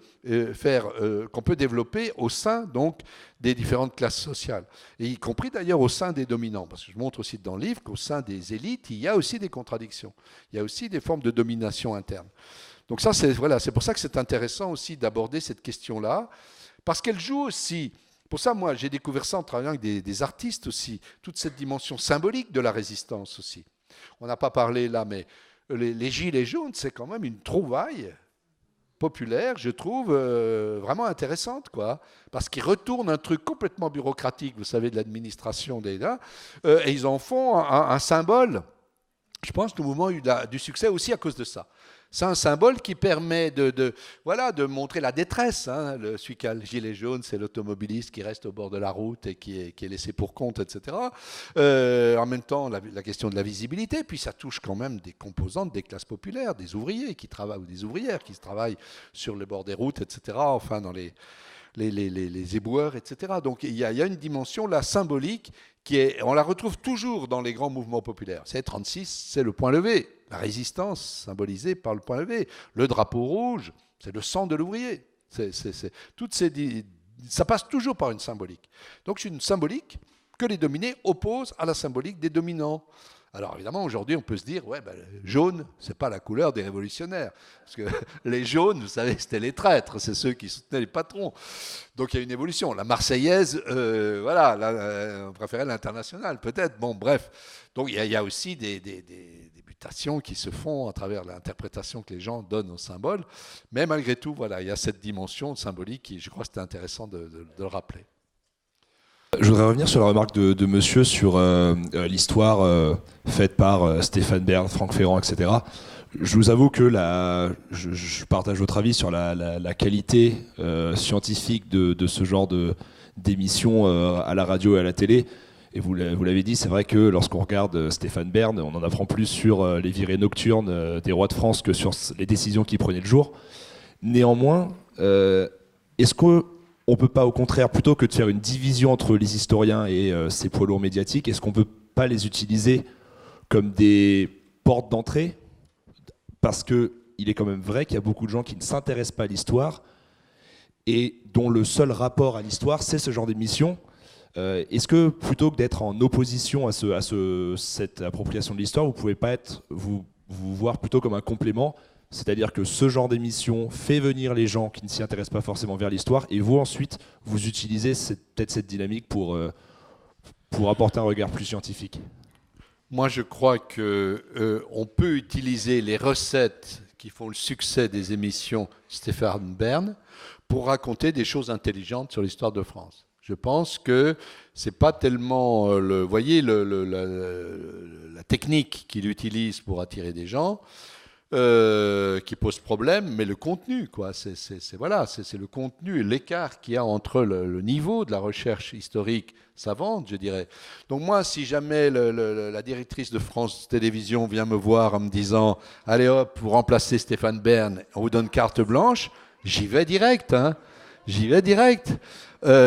qu'on peut développer au sein, donc, des différentes classes sociales, et y compris d'ailleurs au sein des dominants, parce que je montre aussi dans le livre qu'au sein des élites, il y a aussi des contradictions, il y a aussi des formes de domination interne. Donc ça, c'est pour ça que c'est intéressant aussi d'aborder cette question-là, parce qu'elle joue aussi, pour ça, moi, j'ai découvert ça en travaillant avec des artistes aussi, toute cette dimension symbolique de la résistance aussi. On n'a pas parlé là, mais les gilets jaunes, c'est quand même une trouvaille populaire, je trouve, vraiment intéressante, quoi, parce qu'ils retournent un truc complètement bureaucratique, vous savez, de l'administration et ils en font un symbole. Je pense que le mouvement a eu du succès aussi à cause de ça. C'est un symbole qui permet de montrer la détresse. Celui qui a le gilet jaune, c'est l'automobiliste qui reste au bord de la route et qui est laissé pour compte, etc. En même temps, la question de la visibilité, puis ça touche quand même des composantes des classes populaires, des ouvriers qui travaillent, ou des ouvrières qui travaillent sur le bord des routes, etc., enfin dans les éboueurs, etc. Donc il y a une dimension là symbolique on la retrouve toujours dans les grands mouvements populaires. C'est 36, c'est le point levé, la résistance symbolisée par le point levé. Le drapeau rouge, c'est le sang de l'ouvrier. Ça passe toujours par une symbolique. Donc c'est une symbolique que les dominés opposent à la symbolique des dominants. Alors évidemment, aujourd'hui, on peut se dire, jaune, c'est pas la couleur des révolutionnaires. Parce que les jaunes, vous savez, c'était les traîtres, c'est ceux qui soutenaient les patrons. Donc il y a une évolution. La Marseillaise, on préférait l'international, peut-être. Bon, bref. Donc il y a aussi des mutations qui se font à travers l'interprétation que les gens donnent au symbole. Mais malgré tout, il y a cette dimension symbolique qui, je crois, c'était intéressant de le rappeler. Je voudrais revenir sur la remarque de monsieur sur l'histoire faite par Stéphane Bern, Franck Ferrand, etc. Je vous avoue que je partage votre avis sur la qualité scientifique de ce genre d'émissions à la radio et à la télé. Et vous l'avez dit, c'est vrai que lorsqu'on regarde Stéphane Bern, on en apprend plus sur les virées nocturnes des rois de France que sur les décisions qu'il prenait le jour. Néanmoins, est-ce qu'on ne peut pas, au contraire, plutôt que de faire une division entre les historiens et ces poids lourds médiatiques, est-ce qu'on ne peut pas les utiliser comme des portes d'entrée ? Parce qu'il est quand même vrai qu'il y a beaucoup de gens qui ne s'intéressent pas à l'histoire et dont le seul rapport à l'histoire, c'est ce genre d'émission. Est-ce que plutôt que d'être en opposition à cette appropriation de l'histoire, vous pouvez pas vous voir plutôt comme un complément, c'est-à-dire que ce genre d'émission fait venir les gens qui ne s'y intéressent pas forcément vers l'histoire, et vous ensuite vous utilisez peut-être cette dynamique pour apporter un regard plus scientifique? Moi, je crois qu'on peut utiliser les recettes qui font le succès des émissions Stéphane Bern pour raconter des choses intelligentes sur l'histoire de France. Je pense que c'est pas tellement la technique qu'il utilise pour attirer des gens qui pose problème, mais le contenu, quoi. C'est le contenu, l'écart qu'il y a entre le niveau de la recherche historique savante, je dirais. Donc moi, si jamais la directrice de France Télévisions vient me voir en me disant « Allez hop, vous remplacez Stéphane Bern, on vous donne carte blanche », j'y vais direct, hein. J'y vais direct.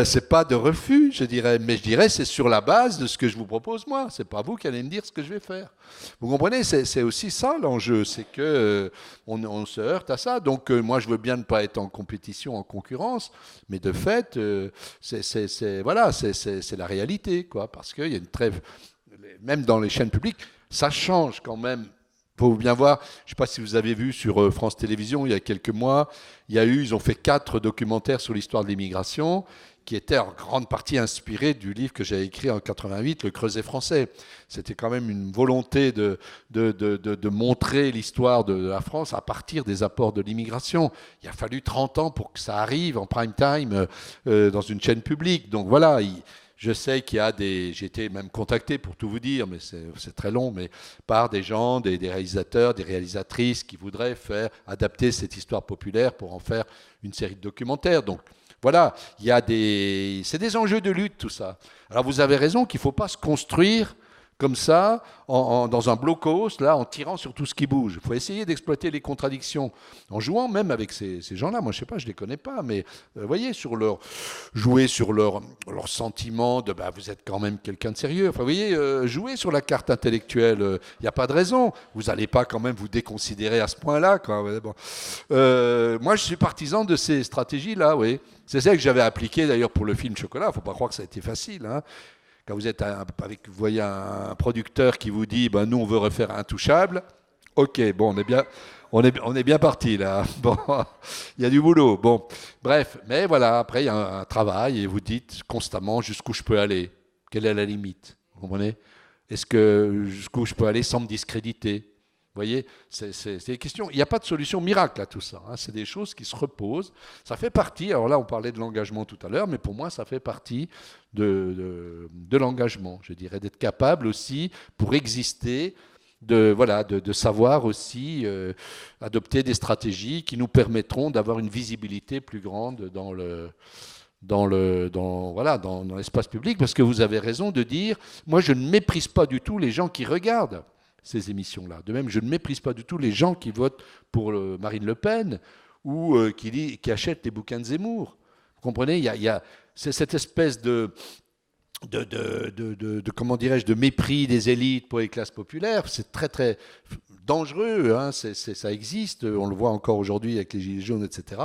C'est pas de refus, je dirais, mais je dirais c'est sur la base de ce que je vous propose moi. C'est pas vous qui allez me dire ce que je vais faire. Vous comprenez, c'est aussi ça l'enjeu, c'est que on se heurte à ça. Donc moi je veux bien ne pas être en compétition, en concurrence, mais de fait c'est la réalité, quoi, parce qu'il y a une trêve, même dans les chaînes publiques, ça change quand même. Il faut bien voir, je ne sais pas si vous avez vu sur France Télévisions, il y a quelques mois, ils ont fait 4 documentaires sur l'histoire de l'immigration, qui étaient en grande partie inspirés du livre que j'ai écrit en 88, Le Creuset français. C'était quand même une volonté de montrer l'histoire de la France à partir des apports de l'immigration. Il a fallu 30 ans pour que ça arrive en prime time dans une chaîne publique. Donc voilà, je sais qu'il y a j'ai été même contacté, pour tout vous dire, mais c'est très long, mais par des gens, des réalisateurs, des réalisatrices qui voudraient adapter cette histoire populaire pour en faire une série de documentaires. Donc voilà, c'est des enjeux de lutte, tout ça. Alors vous avez raison qu'il ne faut pas se construire comme ça, dans un blocos, là, en tirant sur tout ce qui bouge. Il faut essayer d'exploiter les contradictions, en jouant même avec ces gens-là. Moi, je ne sais pas, je ne les connais pas, mais vous voyez, jouer sur leur sentiment de vous êtes quand même quelqu'un de sérieux. Enfin, vous voyez, jouer sur la carte intellectuelle, il n'y a pas de raison. Vous n'allez pas quand même vous déconsidérer à ce point-là, quoi. Bon. Moi, je suis partisan de ces stratégies-là, oui. C'est ça que j'avais appliqué d'ailleurs pour le film Chocolat. Il ne faut pas croire que ça a été facile, hein. Quand vous voyez un producteur qui vous dit nous on veut refaire Intouchable, ok, bon on est bien parti là. Bon, il y a du boulot. Bon, bref, mais voilà, après il y a un travail et vous dites constamment jusqu'où je peux aller, quelle est la limite, vous comprenez? Jusqu'où je peux aller sans me discréditer? Vous voyez, c'est des questions. Il n'y a pas de solution miracle à tout ça, hein. C'est des choses qui se reposent. Ça fait partie, alors là on parlait de l'engagement tout à l'heure, mais pour moi ça fait partie de l'engagement, je dirais, d'être capable aussi, pour exister, de savoir aussi adopter des stratégies qui nous permettront d'avoir une visibilité plus grande dans l'espace public, parce que vous avez raison de dire, moi je ne méprise pas du tout les gens qui regardent ces émissions-là. De même, je ne méprise pas du tout les gens qui votent pour Marine Le Pen ou qui achètent les bouquins de Zemmour. Vous comprenez, c'est cette espèce de comment dirais-je, de mépris des élites pour les classes populaires. C'est très très dangereux, hein. Ça existe, on le voit encore aujourd'hui avec les Gilets jaunes, etc.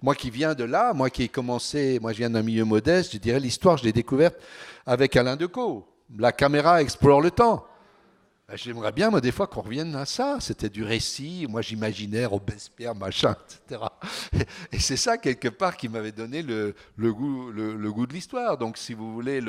Moi qui viens de là, moi je viens d'un milieu modeste, je dirais l'histoire, je l'ai découverte avec Alain Decaux. La caméra explore le temps. J'aimerais bien, moi, des fois, qu'on revienne à ça. C'était du récit. Moi, j'imaginais Robespierre, machin, etc. Et c'est ça, quelque part, qui m'avait donné le goût de l'histoire. Donc, si vous voulez,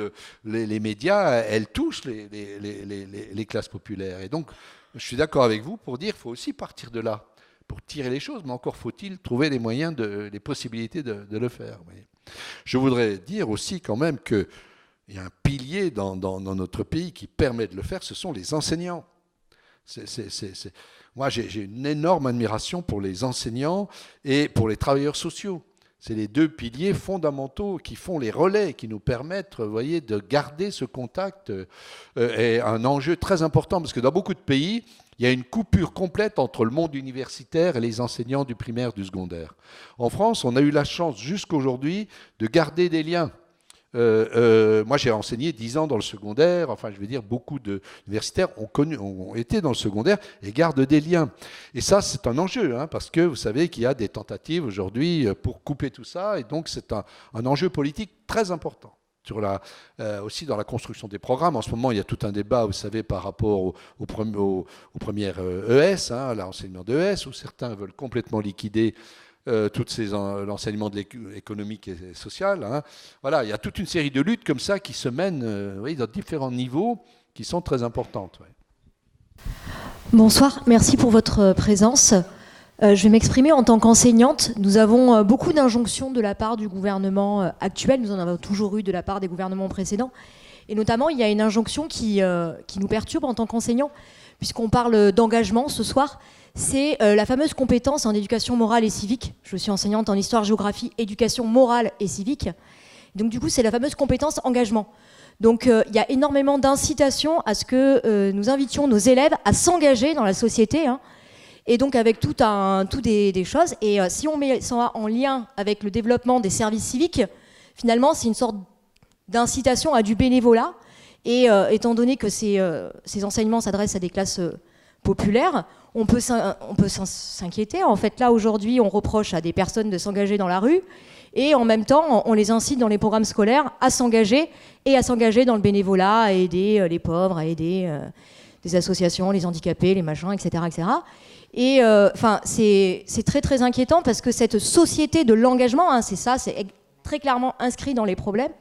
les médias, elles touchent les classes populaires. Et donc, je suis d'accord avec vous pour dire qu'il faut aussi partir de là, pour tirer les choses. Mais encore faut-il trouver les moyens, les possibilités de le faire. Vous voyez. Je voudrais dire aussi, quand même, que il y a un pilier dans notre pays qui permet de le faire, ce sont les enseignants. Moi, j'ai une énorme admiration pour les enseignants et pour les travailleurs sociaux. C'est les deux piliers fondamentaux qui font les relais, qui nous permettent, vous voyez, de garder ce contact. Et un enjeu très important, parce que dans beaucoup de pays, il y a une coupure complète entre le monde universitaire et les enseignants du primaire, du secondaire. En France, on a eu la chance jusqu'aujourd'hui de garder des liens. Moi, j'ai enseigné 10 ans dans le secondaire. Enfin, je veux dire, beaucoup d'universitaires ont été dans le secondaire et gardent des liens. Et ça, c'est un enjeu, hein, parce que vous savez qu'il y a des tentatives aujourd'hui pour couper tout ça. Et donc, c'est un enjeu politique très important. aussi dans la construction des programmes. En ce moment, il y a tout un débat, vous savez, par rapport aux premières ES, l'enseignement d'ES, où certains veulent complètement liquider l'enseignement économique et social. Voilà, il y a toute une série de luttes comme ça qui se mènent dans différents niveaux qui sont très importantes. Bonsoir, merci pour votre présence. Je vais m'exprimer en tant qu'enseignante. Nous avons beaucoup d'injonctions de la part du gouvernement actuel. Nous en avons toujours eu de la part des gouvernements précédents. Et notamment, il y a une injonction qui nous perturbe en tant qu'enseignants, puisqu'on parle d'engagement ce soir. C'est la fameuse compétence en éducation morale et civique. Je suis enseignante en histoire-géographie, éducation morale et civique. Donc du coup, c'est la fameuse compétence engagement. Donc il y a énormément d'incitation à ce que nous invitions nos élèves à s'engager dans la société, et donc avec tout des choses. Et si on met ça en lien avec le développement des services civiques, finalement c'est une sorte d'incitation à du bénévolat. Et étant donné que ces enseignements s'adressent à des classes populaires, on peut s'inquiéter. En fait, là aujourd'hui, on reproche à des personnes de s'engager dans la rue, et en même temps, on les incite dans les programmes scolaires à s'engager et à s'engager dans le bénévolat, à aider les pauvres, à aider des associations, les handicapés, les machins, etc., etc. Et c'est très très inquiétant parce que cette société de l'engagement, c'est très clairement inscrit dans les programmes.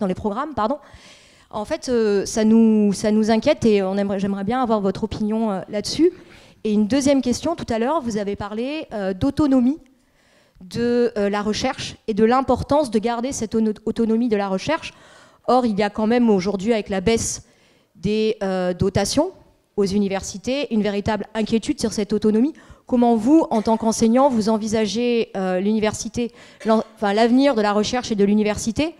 En fait, ça nous inquiète et j'aimerais bien avoir votre opinion là-dessus. Et une deuxième question, tout à l'heure, vous avez parlé d'autonomie de la recherche et de l'importance de garder cette autonomie de la recherche. Or, il y a quand même aujourd'hui, avec la baisse des dotations aux universités, une véritable inquiétude sur cette autonomie. Comment vous, en tant qu'enseignant, vous envisagez l'avenir de la recherche et de l'université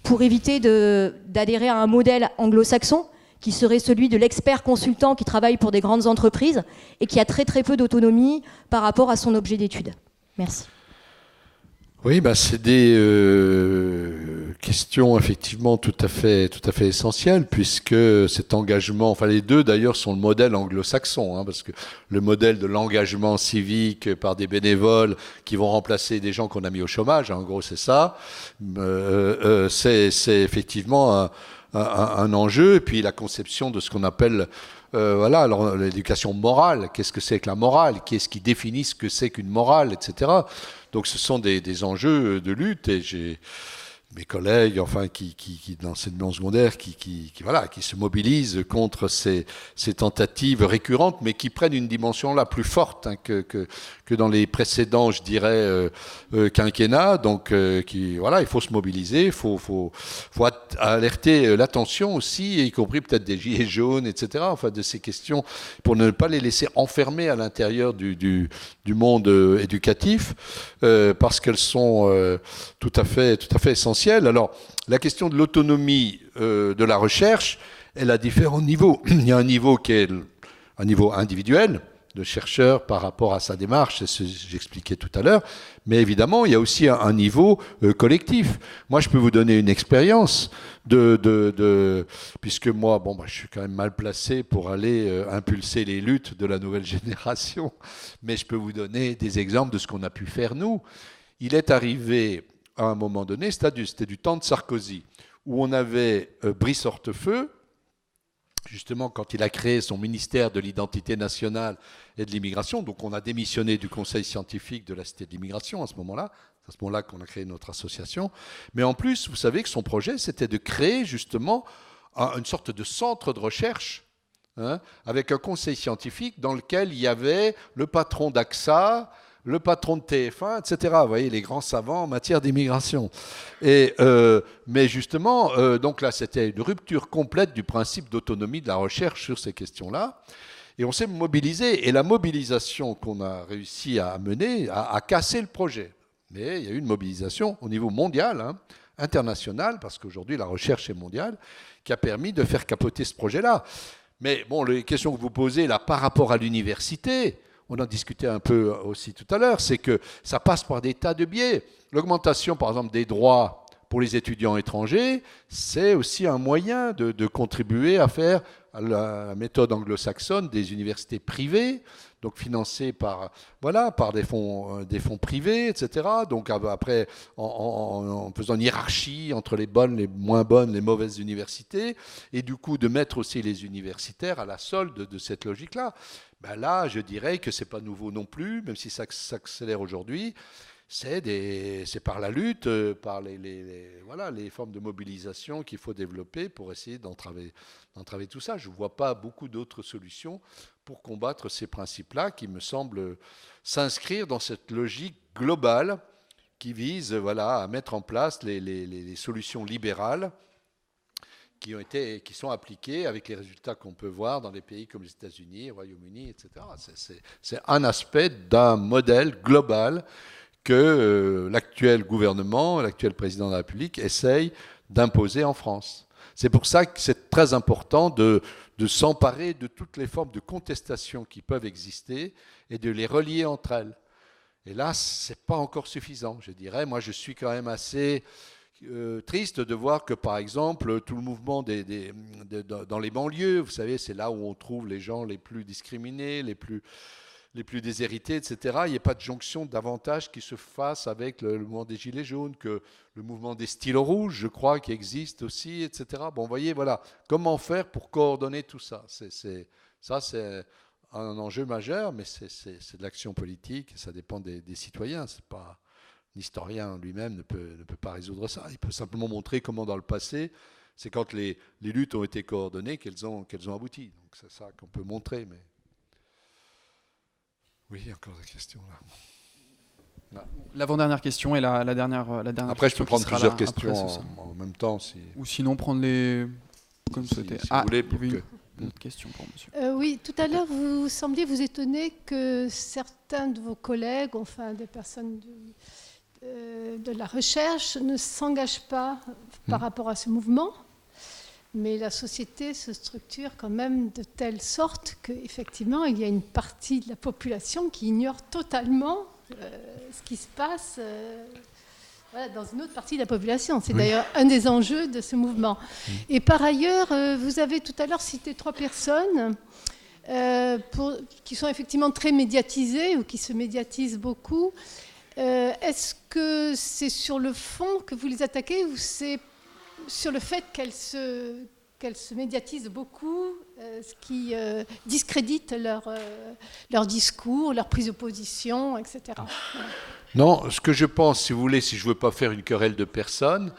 pour éviter d'adhérer à un modèle anglo-saxon qui serait celui de l'expert consultant qui travaille pour des grandes entreprises et qui a très très peu d'autonomie par rapport à son objet d'étude? Merci. Oui, c'est des questions effectivement tout à fait essentielles, puisque cet engagement, les deux d'ailleurs sont le modèle anglo-saxon, parce que le modèle de l'engagement civique par des bénévoles qui vont remplacer des gens qu'on a mis au chômage, en gros c'est ça, c'est effectivement un enjeu, et puis la conception de ce qu'on appelle alors l'éducation morale. Qu'est-ce que c'est que la morale? Qu'est-ce qui définit ce que c'est qu'une morale, etc. Donc ce sont des enjeux de lutte, et j'ai mes collègues, qui dans l'enseignement secondaire, qui se mobilisent contre ces tentatives récurrentes, mais qui prennent une dimension là plus forte que dans les précédents, je dirais, quinquennats. Donc, il faut se mobiliser, il faut alerter l'attention aussi, y compris peut-être des gilets jaunes, etc. De ces questions, pour ne pas les laisser enfermer à l'intérieur du monde éducatif, parce qu'elles sont tout à fait essentielles. Alors, la question de l'autonomie de la recherche, elle a différents niveaux. Il y a un niveau qui est un niveau individuel, de chercheur par rapport à sa démarche, c'est ce que j'expliquais tout à l'heure, mais évidemment, il y a aussi un niveau collectif. Moi, je peux vous donner une expérience puisque moi, je suis quand même mal placé pour aller impulser les luttes de la nouvelle génération, mais je peux vous donner des exemples de ce qu'on a pu faire, nous. Il est arrivé à un moment donné, c'était du temps de Sarkozy, où on avait Brice Hortefeux, justement quand il a créé son ministère de l'identité nationale et de l'immigration. Donc on a démissionné du conseil scientifique de la Cité de l'immigration à ce moment-là. C'est à ce moment-là qu'on a créé notre association. Mais en plus, vous savez que son projet, c'était de créer justement une sorte de centre de recherche, avec un conseil scientifique dans lequel il y avait le patron d'AXA, le patron de TF1, etc. Vous voyez, les grands savants en matière d'immigration. Mais justement, donc là, c'était une rupture complète du principe d'autonomie de la recherche sur ces questions-là. Et on s'est mobilisé. Et la mobilisation qu'on a réussi à mener a cassé le projet. Mais il y a eu une mobilisation au niveau mondial, international, parce qu'aujourd'hui, la recherche est mondiale, qui a permis de faire capoter ce projet-là. Mais bon, les questions que vous posez là par rapport à l'université, on en discutait un peu aussi tout à l'heure, c'est que ça passe par des tas de biais. L'augmentation, par exemple, des droits pour les étudiants étrangers, c'est aussi un moyen de contribuer à faire à la méthode anglo-saxonne des universités privées, donc financées par des fonds privés, etc. Donc après, en faisant une hiérarchie entre les bonnes, les moins bonnes, les mauvaises universités, et du coup de mettre aussi les universitaires à la solde de cette logique-là. Ben là, je dirais que c'est pas nouveau non plus, même si ça s'accélère aujourd'hui. C'est par la lutte, par les formes de mobilisation qu'il faut développer pour essayer d'entraver tout ça. Je ne vois pas beaucoup d'autres solutions pour combattre ces principes-là qui me semblent s'inscrire dans cette logique globale qui vise à mettre en place les solutions libérales qui sont appliquées avec les résultats qu'on peut voir dans des pays comme les États-Unis, le Royaume-Uni, etc. C'est un aspect d'un modèle global que l'actuel gouvernement, l'actuel président de la République essaye d'imposer en France. C'est pour ça que c'est très important de s'emparer de toutes les formes de contestation qui peuvent exister et de les relier entre elles. Et là, ce n'est pas encore suffisant, je dirais. Moi, je suis quand même assez triste de voir que, par exemple, tout le mouvement dans les banlieues, vous savez, c'est là où on trouve les gens les plus discriminés, les plus déshérités, etc. Il n'y a pas de jonction davantage qui se fasse avec le mouvement des Gilets jaunes, que le mouvement des stylos rouges, je crois, qui existe aussi, etc. Bon, vous voyez, voilà, comment faire pour coordonner tout ça. C'est un enjeu majeur, mais c'est de l'action politique, et ça dépend des citoyens. C'est pas l'historien lui-même ne peut pas résoudre ça. Il peut simplement montrer comment, dans le passé, c'est quand les luttes ont été coordonnées qu'elles ont abouti. Donc c'est ça qu'on peut montrer, mais... Oui, encore des questions là. L'avant-dernière question et la dernière. Après, je peux prendre plusieurs questions en même temps. Ou sinon prendre les. Comme souhaité. Si vous voulez, une autre question pour monsieur. Oui, tout à l'heure, vous sembliez vous étonner que certains de vos collègues, enfin des personnes de la recherche, ne s'engagent pas par rapport à ce mouvement. Mais la société se structure quand même de telle sorte qu'effectivement, il y a une partie de la population qui ignore totalement ce qui se passe dans une autre partie de la population. C'est d'ailleurs un des enjeux de ce mouvement. Et par ailleurs, vous avez tout à l'heure cité 3 personnes qui sont effectivement très médiatisées ou qui se médiatisent beaucoup. Est-ce que c'est sur le fond que vous les attaquez ou c'est sur le fait qu'elles se médiatisent beaucoup, ce qui discrédite leur discours, leur prise de position, etc. Non, ce que je pense, si vous voulez, si je ne veux pas faire une querelle de personnes,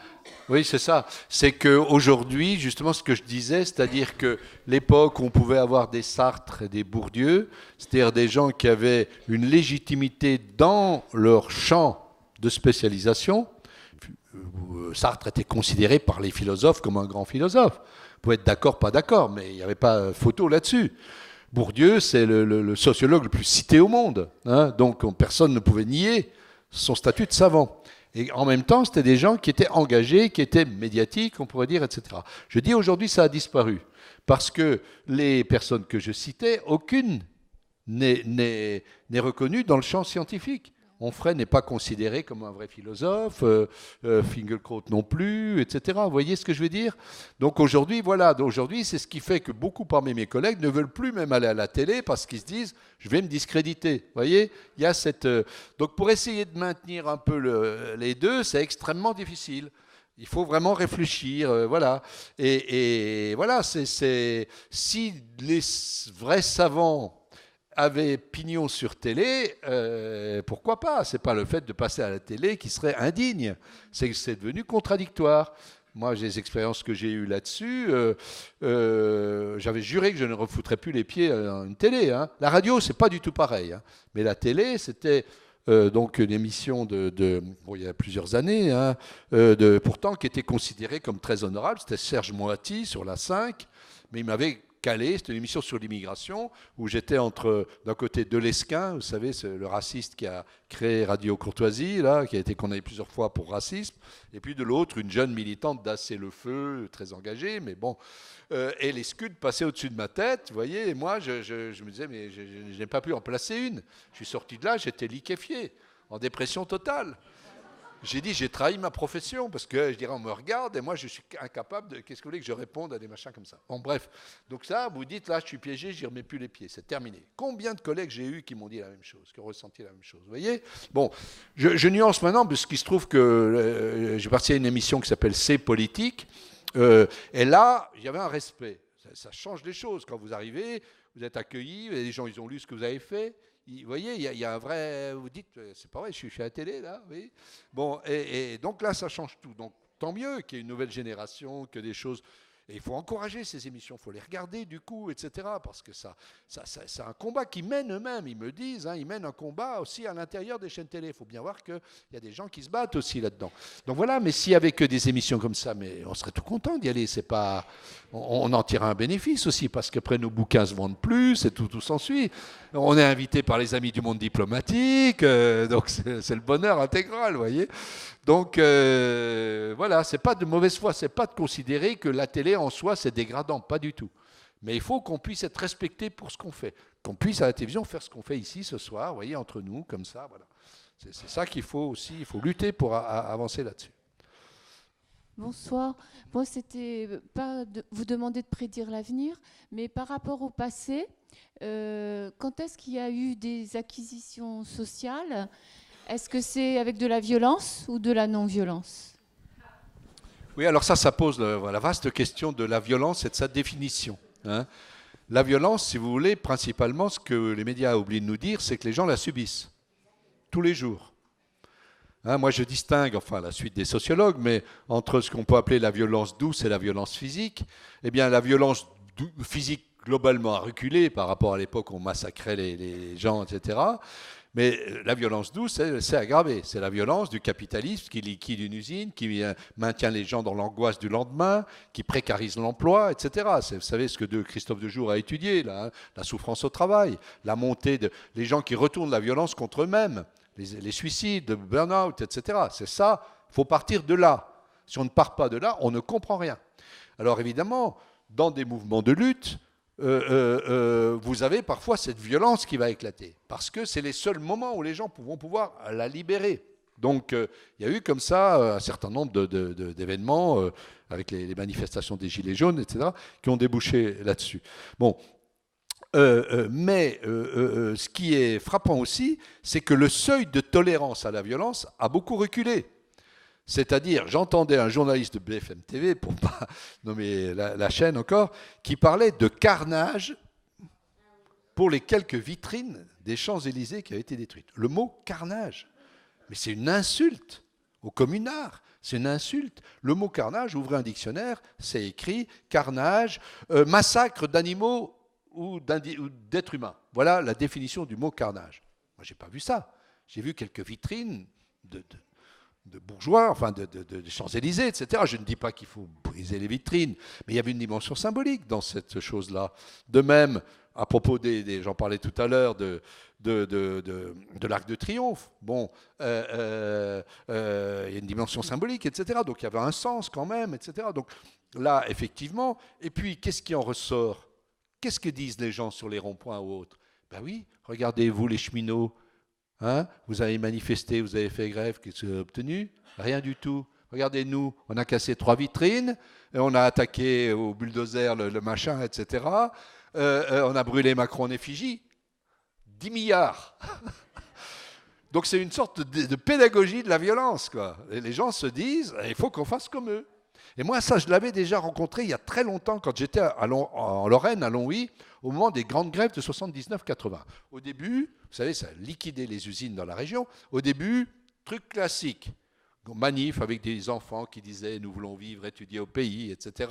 oui, c'est ça. C'est qu'aujourd'hui, justement, ce que je disais, c'est-à-dire que l'époque où on pouvait avoir des Sartre et des Bourdieu, c'est-à-dire des gens qui avaient une légitimité dans leur champ de spécialisation. Sartre était considéré par les philosophes comme un grand philosophe. Vous pouvez être d'accord, pas d'accord, mais il n'y avait pas photo là-dessus. Bourdieu, c'est le sociologue le plus cité au monde. Donc personne ne pouvait nier son statut de savant. Et en même temps, c'était des gens qui étaient engagés, qui étaient médiatiques, on pourrait dire, etc. Je dis aujourd'hui, ça a disparu. Parce que les personnes que je citais, aucune n'est reconnue dans le champ scientifique. Onfray n'est pas considéré comme un vrai philosophe, Finkielkraut non plus, etc. Vous voyez ce que je veux dire? Donc aujourd'hui, c'est ce qui fait que beaucoup parmi mes collègues ne veulent plus même aller à la télé parce qu'ils se disent « je vais me discréditer ». Vous voyez? Il y a cette... Donc pour essayer de maintenir un peu les deux, c'est extrêmement difficile. Il faut vraiment réfléchir, voilà. Et voilà, si les vrais savants avait pignon sur télé, pourquoi pas? C'est pas le fait de passer à la télé qui serait indigne. C'est devenu contradictoire. Moi, les expériences que j'ai eues là-dessus, j'avais juré que je ne refoutrais plus les pieds à une télé. La radio, c'est pas du tout pareil. Mais la télé, c'était donc une émission il y a plusieurs années, pourtant qui était considérée comme très honorable. C'était Serge Moati sur la 5, mais il m'avait Calais, c'était une émission sur l'immigration où j'étais d'un côté Delesquin, vous savez, c'est le raciste qui a créé Radio Courtoisie, là, qui a été condamné plusieurs fois pour racisme, et puis de l'autre, une jeune militante d'Assez le Feu, très engagée, mais bon, et les scuds passaient au-dessus de ma tête, vous voyez, et moi, je me disais, mais je n'ai pas pu en placer une. Je suis sorti de là, j'étais liquéfié, en dépression totale. j'ai dit, j'ai trahi ma profession, parce que je dirais, on me regarde, et moi, je suis incapable de... Qu'est-ce que vous voulez que je réponde à des machins comme ça? Bon, bref. Donc ça, vous dites, là, je suis piégé, j'y remets plus les pieds, c'est terminé. Combien de collègues j'ai eu qui m'ont dit la même chose, qui ont ressenti la même chose, vous voyez? Bon, je nuance maintenant, parce qu'il se trouve que j'ai participé à une émission qui s'appelle C'est politique, et là, il y avait un respect. Ça change les choses. Quand vous arrivez, vous êtes accueillis, les gens, ils ont lu ce que vous avez fait. Vous voyez, il y a un vrai... Vous dites, c'est pas vrai, je suis à la télé, là. Oui. Bon, et donc là, ça change tout. Donc, tant mieux qu'il y ait une nouvelle génération, que des choses... Et il faut encourager ces émissions, il faut les regarder, du coup, etc. Parce que c'est un combat qu'ils mènent eux-mêmes. Ils me disent, ils mènent un combat aussi à l'intérieur des chaînes télé. Il faut bien voir qu'il y a des gens qui se battent aussi là-dedans. Donc voilà, mais s'il n'y avait que des émissions comme ça, mais on serait tout content d'y aller. C'est pas... On en tire un bénéfice aussi, parce qu'après, nos bouquins se vendent plus, et tout s'ensuit. On est invité par les amis du monde diplomatique, donc c'est le bonheur intégral, vous voyez. Donc voilà, c'est pas de mauvaise foi, c'est pas de considérer que la télé en soi c'est dégradant, pas du tout. Mais il faut qu'on puisse être respecté pour ce qu'on fait, qu'on puisse à la télévision faire ce qu'on fait ici ce soir, vous voyez, entre nous, comme ça, voilà. C'est ça qu'il faut aussi, il faut lutter pour avancer là-dessus. Bonsoir. Moi, c'était pas de vous demander de prédire l'avenir, mais par rapport au passé, quand est-ce qu'il y a eu des acquisitions sociales? Est-ce que c'est avec de la violence ou de la non-violence? Oui, alors ça pose la vaste question de la violence et de sa définition. Hein. La violence, si vous voulez, principalement, ce que les médias oublient de nous dire, c'est que les gens la subissent tous les jours. Hein, moi, je distingue, enfin, la suite des sociologues, mais entre ce qu'on peut appeler la violence douce et la violence physique. Eh bien, la violence physique, globalement, a reculé par rapport à l'époque où on massacrait les gens, etc. Mais la violence douce, c'est aggravé. C'est la violence du capitalisme qui liquide une usine, qui maintient les gens dans l'angoisse du lendemain, qui précarise l'emploi, etc. Vous savez ce que Christophe Dejour a étudié, là, hein, la souffrance au travail, la montée les gens qui retournent la violence contre eux-mêmes, les suicides, le burn-out, etc. C'est ça, il faut partir de là. Si on ne part pas de là, on ne comprend rien. Alors évidemment, dans des mouvements de lutte, vous avez parfois cette violence qui va éclater, parce que c'est les seuls moments où les gens vont pouvoir la libérer. Donc il y a eu comme ça un certain nombre d'événements avec les manifestations des Gilets jaunes, etc., qui ont débouché là-dessus. Bon, mais ce qui est frappant aussi, c'est que le seuil de tolérance à la violence a beaucoup reculé. C'est-à-dire, j'entendais un journaliste de BFM TV, pour ne pas nommer la chaîne encore, qui parlait de carnage pour les quelques vitrines des Champs-Élysées qui avaient été détruites. Le mot carnage, mais c'est une insulte aux communards, c'est une insulte. Le mot carnage, ouvrez un dictionnaire, c'est écrit carnage, massacre d'animaux ou d'êtres humains. Voilà la définition du mot carnage. Moi, je n'ai pas vu ça. J'ai vu quelques vitrines de bourgeois, enfin de Champs-Élysées, etc. Je ne dis pas qu'il faut briser les vitrines, mais il y avait une dimension symbolique dans cette chose-là. De même, à propos j'en parlais tout à l'heure, de l'Arc de Triomphe, bon, il y a une dimension symbolique, etc. Donc il y avait un sens quand même, etc. Donc là, effectivement, et puis qu'est-ce qui en ressort? Qu'est-ce que disent les gens sur les ronds-points ou autres? Ben oui, regardez-vous les cheminots. Hein, vous avez manifesté, vous avez fait grève, qu'est-ce que vous avez obtenu? Rien du tout. Regardez-nous, on a cassé 3 vitrines, et on a attaqué au bulldozer le machin, etc. On a brûlé Macron en effigie. 10 milliards. Donc c'est une sorte de pédagogie de la violence, quoi. Et les gens se disent, il faut qu'on fasse comme eux. Et moi, ça, je l'avais déjà rencontré il y a très longtemps, quand j'étais en Lorraine, à Longwy, au moment des grandes grèves de 79-80. Au début, vous savez, ça liquidait les usines dans la région. Au début, truc classique. Manif avec des enfants qui disaient « nous voulons vivre, étudier au pays », etc.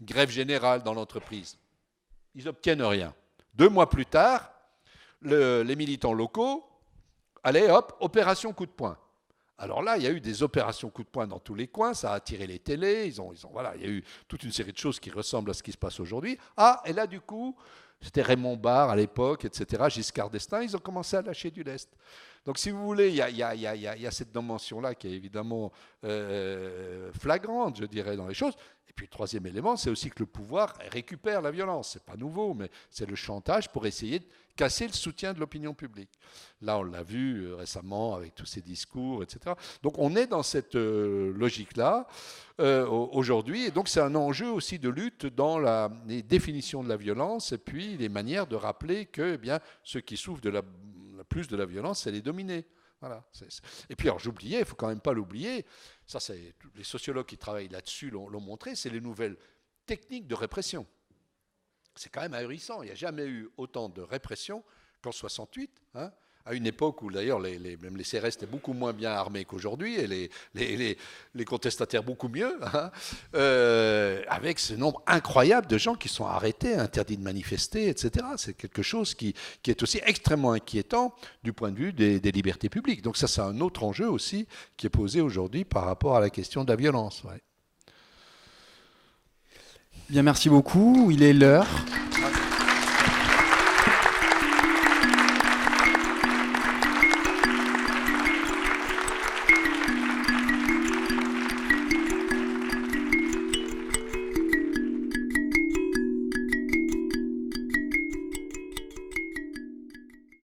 Grève générale dans l'entreprise. Ils n'obtiennent rien. 2 mois plus tard, les militants locaux, allez hop, opération coup de poing. Alors là, il y a eu des opérations coup de poing dans tous les coins, ça a attiré les télés, voilà, il y a eu toute une série de choses qui ressemblent à ce qui se passe aujourd'hui. Ah, et là, du coup, c'était Raymond Barre à l'époque, etc., Giscard d'Estaing, ils ont commencé à lâcher du lest. Donc, si vous voulez, il y a cette dimension-là qui est évidemment flagrante, je dirais, dans les choses. Et puis le troisième élément, c'est aussi que le pouvoir récupère la violence. C'est pas nouveau, mais c'est le chantage pour essayer de casser le soutien de l'opinion publique. Là, on l'a vu récemment avec tous ces discours, etc. Donc on est dans cette logique-là aujourd'hui. Et donc c'est un enjeu aussi de lutte dans les définitions de la violence et puis les manières de rappeler que ceux qui souffrent plus de la violence, c'est les dominés. Voilà. Et puis, alors, j'oubliais, il ne faut quand même pas l'oublier, ça, c'est les sociologues qui travaillent là-dessus l'ont montré, c'est les nouvelles techniques de répression. C'est quand même ahurissant. Il n'y a jamais eu autant de répression qu'en 68, hein, à une époque où, d'ailleurs, même les CRS étaient beaucoup moins bien armés qu'aujourd'hui, et les contestataires beaucoup mieux, hein, avec ce nombre incroyable de gens qui sont arrêtés, interdits de manifester, etc. C'est quelque chose qui est aussi extrêmement inquiétant du point de vue des libertés publiques. Donc ça, c'est un autre enjeu aussi qui est posé aujourd'hui par rapport à la question de la violence. Ouais. Bien, merci beaucoup. Il est l'heure.